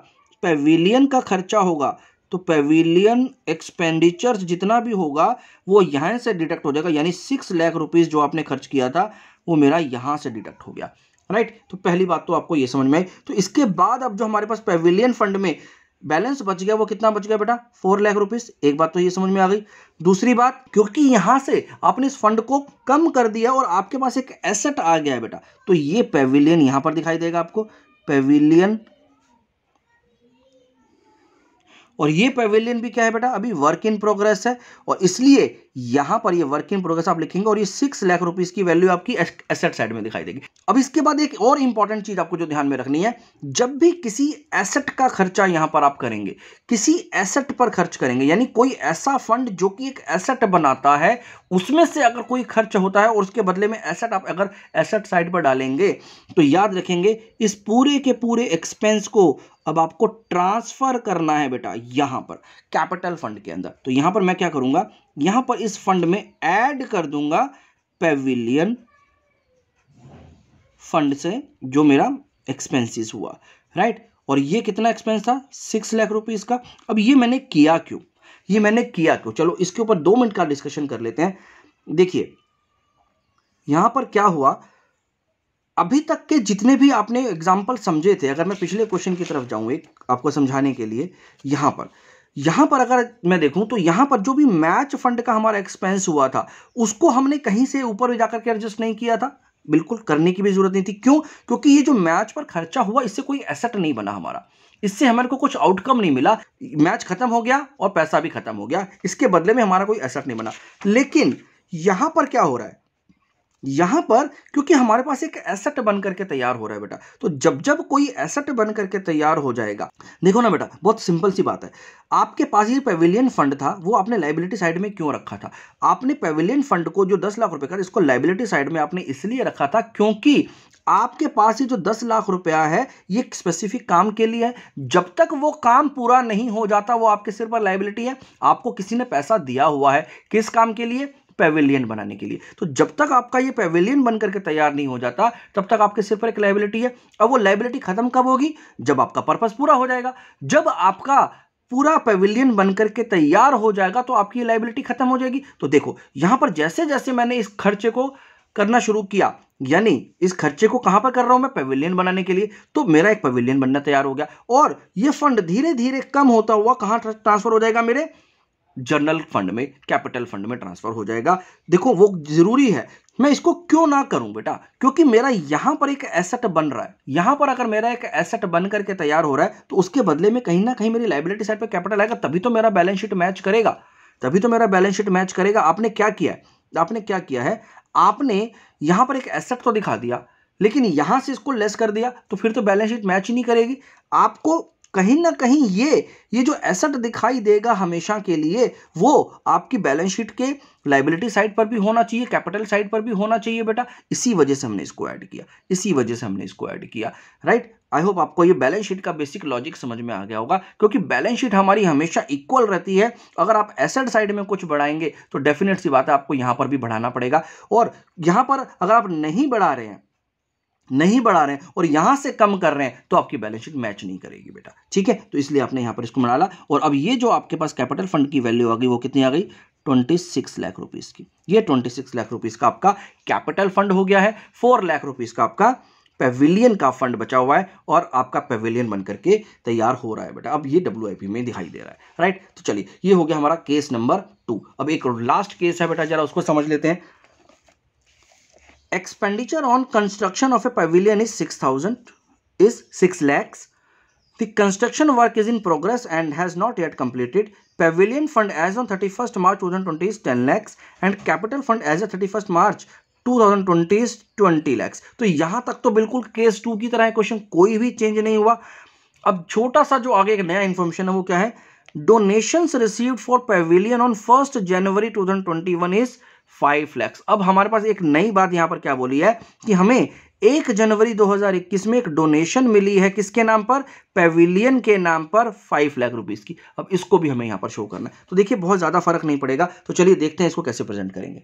पेविलियन का खर्चा होगा तो पेविलियन एक्सपेंडिचर जितना भी होगा वो यहां से डिडक्ट हो जाएगा, यानी 6 लाख रुपीस जो आपने खर्च किया था वो मेरा यहां से डिडक्ट हो गया, राइट। तो पहली बात तो आपको ये समझ में आई। तो इसके बाद अब जो हमारे पास पेविलियन फंड में बैलेंस बच गया वो कितना बच गया बेटा, 4 लाख रुपीस। एक बात तो ये समझ में आ गई। दूसरी बात, क्योंकि यहां से आपने इस फंड को कम कर दिया और आपके पास एक एसेट आ गया है बेटा, तो ये पेविलियन यहां पर दिखाई देगा आपको, पेविलियन। और ये पेविलियन भी क्या है बेटा, अभी वर्क इन प्रोग्रेस है, और इसलिए यहां पर ये वर्क इन प्रोग्रेस आप लिखेंगे और ये 6 लाख रुपीस की वैल्यू आपकी एसेट साइड में दिखाई देगी। अब इसके बाद एक और इंपॉर्टेंट चीज आपको जो ध्यान में रखनी है, जब भी किसी एसेट का खर्चा यहां पर आप करेंगे, किसी एसेट पर खर्च करेंगे, यानी कोई ऐसा फंड जो कि एक एसेट बनाता है उसमें से अगर कोई खर्च होता है और उसके बदले में एसेट आप अगर एसेट साइड पर डालेंगे, तो याद रखेंगे इस पूरे के पूरे एक्सपेंस को अब आपको ट्रांसफर करना है बेटा यहां पर कैपिटल फंड के अंदर। तो यहां पर मैं क्या करूंगा, यहां पर इस फंड में ऐड कर दूंगा पेविलियन फंड से जो मेरा एक्सपेंसेस हुआ, राइट। और ये कितना एक्सपेंस था, 6 लाख रुपीस का। अब ये मैंने किया क्यों, चलो इसके ऊपर 2 मिनट का डिस्कशन कर लेते हैं। देखिए यहां पर क्या हुआ, अभी तक के जितने भी आपने एग्जाम्पल समझे थे, अगर मैं पिछले क्वेश्चन की तरफ जाऊं एक आपको समझाने के लिए, यहां पर अगर मैं देखूं तो यहां पर जो भी मैच फंड का हमारा एक्सपेंस हुआ था उसको हमने कहीं से ऊपर जाकर के एडजस्ट नहीं किया था, बिल्कुल करने की भी जरूरत नहीं थी। क्यों? क्योंकि ये जो मैच पर खर्चा हुआ इससे कोई एसेट नहीं बना हमारा, इससे हमारे को कुछ आउटकम नहीं मिला, मैच खत्म हो गया और पैसा भी खत्म हो गया, इसके बदले में हमारा कोई एसेट नहीं बना। लेकिन यहां पर क्या हो रहा है, यहां पर क्योंकि हमारे पास एक एसेट बन करके तैयार हो रहा है बेटा, तो जब जब कोई एसेट बन करके तैयार हो जाएगा, देखो ना बेटा बहुत सिंपल सी बात है, आपके पास ये पेविलियन फंड था वो आपने लायबिलिटी साइड में क्यों रखा था, आपने पेविलियन फंड को जो 10 लाख रुपए का इसको लायबिलिटी साइड में आपने इसलिए रखा था क्योंकि आपके पास ये जो 10 लाख रुपया है ये एक स्पेसिफिक काम के लिए है, जब तक वो काम पूरा नहीं हो जाता वो आपके सिर पर लायबिलिटी है। आपको किसी ने पैसा दिया हुआ है किस काम के लिए, पेविलियन बनाने के लिए, तो जब तक आपका ये पेविलियन बनकर के तैयार नहीं हो जाता तब तक आपके सिर पर एक लायबिलिटी है। अब वो लायबिलिटी खत्म कब होगी, जब आपका पर्पस पूरा हो जाएगा, जब आपका पूरा पेविलियन बनकर के तैयार हो जाएगा तो आपकी लायबिलिटी खत्म हो जाएगी। तो देखो यहां पर जैसे जैसे मैंने इस खर्चे को करना शुरू किया, यानी इस खर्चे को कहां पर कर रहा हूं मैं, पेविलियन बनाने के लिए, तो मेरा एक पेविलियन बनना तैयार हो गया, और ये फंड धीरे धीरे कम होता हुआ कहां ट्रांसफर हो जाएगा, मेरे जनरल फंड में, कैपिटल फंड में ट्रांसफर हो जाएगा। देखो वो जरूरी है, मैं इसको क्यों ना करूं बेटा, क्योंकि मेरा यहां पर एक एसेट बन रहा है, यहां पर अगर मेरा एक एसेट बन करके तैयार हो रहा है तो उसके बदले में कहीं ना कहीं मेरी लायबिलिटी साइड पे कैपिटल आएगा, तभी तो मेरा बैलेंस शीट मैच करेगा। आपने क्या किया है, आपने यहां पर एक एसेट तो दिखा दिया लेकिन यहां से इसको लेस कर दिया, तो फिर तो बैलेंस शीट मैच ही नहीं करेगी। आपको कहीं ना कहीं ये जो एसेट दिखाई देगा हमेशा के लिए, वो आपकी बैलेंस शीट के लायबिलिटी साइड पर भी होना चाहिए, कैपिटल साइड पर भी होना चाहिए बेटा। इसी वजह से हमने इसको ऐड किया, इसी वजह से हमने इसको ऐड किया, राइट। आई होप आपको ये बैलेंस शीट का बेसिक लॉजिक समझ में आ गया होगा, क्योंकि बैलेंस शीट हमारी हमेशा इक्वल रहती है। अगर आप एसेट साइड में कुछ बढ़ाएंगे तो डेफिनेट सी बात है आपको यहां पर भी बढ़ाना पड़ेगा, और यहां पर अगर आप नहीं बढ़ा रहे हैं और यहां से कम कर रहे हैं तो आपकी बैलेंस शीट मैच नहीं करेगी बेटा, ठीक है। तो इसलिए आपने यहां पर इसको डाला, और अब ये जो आपके पास कैपिटल फंड की वैल्यू आ गई वो कितनी आ गई, 26 लाख रुपीस की। ये 26 लाख रुपीस का आपका कैपिटल फंड हो गया है। 4 लाख रुपीस का आपका पेविलियन का फंड बचा हुआ है, और आपका पेविलियन बनकर के तैयार हो रहा है बेटा। अब ये WIP में दिखाई दे रहा है, राइट। तो चलिए, ये हो गया हमारा केस नंबर 2। अब एक लास्ट केस है बेटा, जरा उसको समझ लेते हैं। Expenditure on construction of a pavilion is 6 lakhs. The construction work is in progress and has not yet completed. Pavilion fund as on 31st March 2020 is 10 lakhs and capital fund as of 31st March 2020 is 20 lakhs. तो यहां तक तो बिल्कुल case 2 की तरह है question, कोई भी चेंज नहीं हुआ। अब छोटा सा जो आगे एक नया इंफॉर्मेशन है वो क्या है, donations received for Pavilion on 1 January 2021 is 5 lakhs। अब हमारे पास एक नई बात यहां पर क्या बोली है कि हमें 1 जनवरी 2021 में एक डोनेशन मिली है, किसके नाम पर, पेविलियन के नाम पर 5 लाख रुपीस की। अब इसको भी हमें यहां पर शो करना है। तो देखिए बहुत ज्यादा फर्क नहीं पड़ेगा, तो चलिए देखते हैं इसको कैसे प्रेजेंट करेंगे।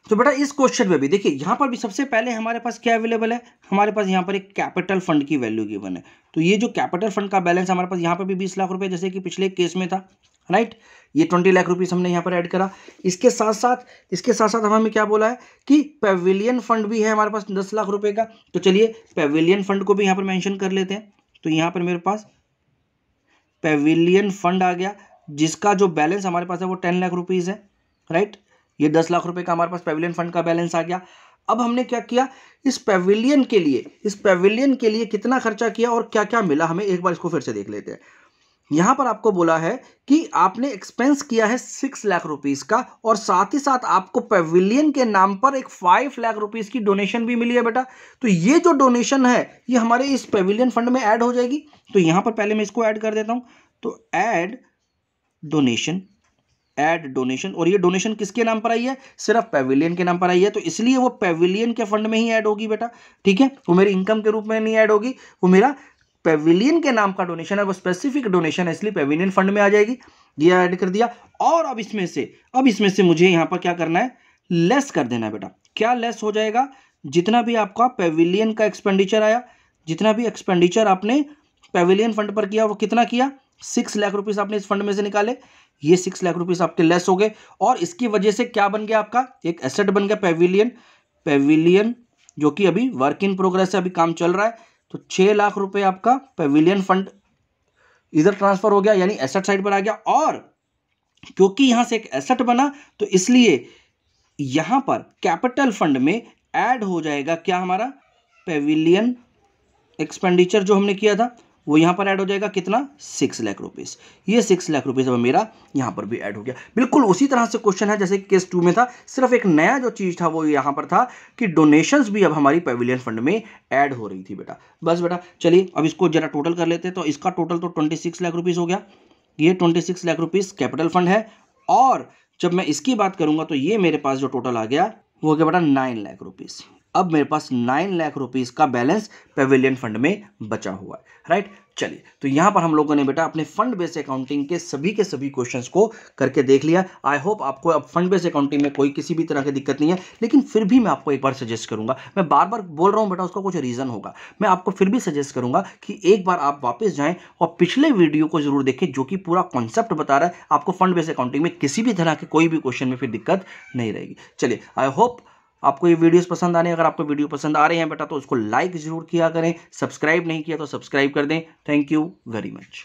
तो बेटा इस क्वेश्चन में भी देखिए, यहां पर भी सबसे पहले हमारे पास क्या अवेलेबल है, हमारे पास यहां पर एक कैपिटल फंड की वैल्यू गिवन है। तो ये जो कैपिटल फंड का बैलेंस हमारे पास यहां पर भी 20 लाख रुपए जैसे कि पिछले केस में था, राइट। ये 20 लाख रुपीस हमने यहां पर ऐड करा। इसके साथ साथ हमें क्या बोला है कि पेविलियन फंड भी है हमारे पास 10 लाख रुपए का। तो चलिए पेविलियन फंड को भी यहां पर मेंशन कर लेते हैं। तो यहां पर मेरे पास पेविलियन फंड आ गया, जिसका जो बैलेंस हमारे पास है वो 10 लाख रुपीज है, राइट। ये 10 लाख रुपए का हमारे पास पेविलियन फंड का बैलेंस आ गया। अब हमने क्या किया, इस पेविलियन के लिए कितना खर्चा किया और क्या क्या मिला हमें, एक बार इसको फिर से देख लेते हैं। यहां पर आपको बोला है कि आपने एक्सपेंस किया है 6 लाख रुपीस का, और साथ ही साथ आपको पेविलियन के नाम पर एक 5 लाख रुपीस की डोनेशन भी मिली है बेटा। तो ये जो डोनेशन है ये हमारे इस पेविलियन फंड में ऐड हो जाएगी। तो यहां पर पहले मैं इसको ऐड कर देता हूं। तो ऐड डोनेशन, और ये डोनेशन किसके नाम पर आई है, सिर्फ पेविलियन के नाम पर आई है। तो इसलिए वो पेविलियन के फंड में ही ऐड होगी बेटा, ठीक है। वो मेरी इनकम के रूप में नहीं ऐड होगी, वो मेरा पेविलियन के नाम का डोनेशन है, वो स्पेसिफिक डोनेशन है, इसलिए पेविलियन फंड में आ जाएगी। ये ऐड कर दिया। और अब इसमें से मुझे यहां पर क्या करना है, लेस कर देना है बेटा। क्या लेस हो जाएगा, जितना भी आपका पेविलियन का एक्सपेंडिचर आया, जितना भी एक्सपेंडिचर आपने पेविलियन फंड पर किया, वो कितना किया, 6 लाख रुपीस आपने इस फंड में से निकाले। ये 6 लाख रुपीस आपके लेस हो गए, और इसकी वजह से क्या बन गया, आपका एक एसेट बन गया पेविलियन, जो कि अभी वर्क इन प्रोग्रेस है, अभी काम चल रहा है। तो 6 लाख रुपए आपका पेविलियन फंड इधर ट्रांसफर हो गया, यानी एसेट साइड पर आ गया। और क्योंकि यहां से एक एसेट बना, तो इसलिए यहां पर कैपिटल फंड में ऐड हो जाएगा क्या, हमारा पेविलियन एक्सपेंडिचर जो हमने किया था वो यहां पर ऐड हो जाएगा, कितना, 6 लाख रुपीस। ये 6 लाख रुपीस अब मेरा यहां पर भी ऐड हो गया। बिल्कुल उसी तरह से क्वेश्चन है जैसे केस 2 में था, सिर्फ एक नया जो चीज था वो यहां पर था कि डोनेशंस भी अब हमारी पेविलियन फंड में ऐड हो रही थी बेटा। बस बेटा चलिए अब इसको जरा टोटल कर लेते हैं। तो इसका टोटल तो 26 लाख रुपीस हो गया। ये 26 लाख रुपीस कैपिटल फंड है, और जब मैं इसकी बात करूंगा तो ये मेरे पास जो टोटल आ गया वो हो गया बेटा 9 लाख रुपीस। अब मेरे पास 9 लाख रुपीस का बैलेंस पेविलियन फंड में बचा हुआ है, राइट। चलिए, तो यहां पर हम लोगों ने बेटा अपने फंड बेस्ड अकाउंटिंग के सभी क्वेश्चंस को करके देख लिया। आई होप आपको अब फंड बेस्ड अकाउंटिंग में कोई किसी भी तरह की दिक्कत नहीं है, लेकिन फिर भी मैं आपको एक बार सजेस्ट करूंगा, मैं बार बार बोल रहा हूं बेटा, उसका कुछ रीजन होगा। मैं आपको फिर भी सजेस्ट करूंगा कि एक बार आप वापस जाएं और पिछले वीडियो को जरूर देखें, जो कि पूरा कॉन्सेप्ट बता रहा है। आपको फंड बेस्ड अकाउंटिंग में किसी भी तरह के कोई भी क्वेश्चन में फिर दिक्कत नहीं रहेगी। चलिए, आई होप आपको ये वीडियोस पसंद आने, अगर आपको वीडियो पसंद आ रहे हैं बेटा तो उसको लाइक जरूर किया करें, सब्सक्राइब नहीं किया तो सब्सक्राइब कर दें। Thank you very much.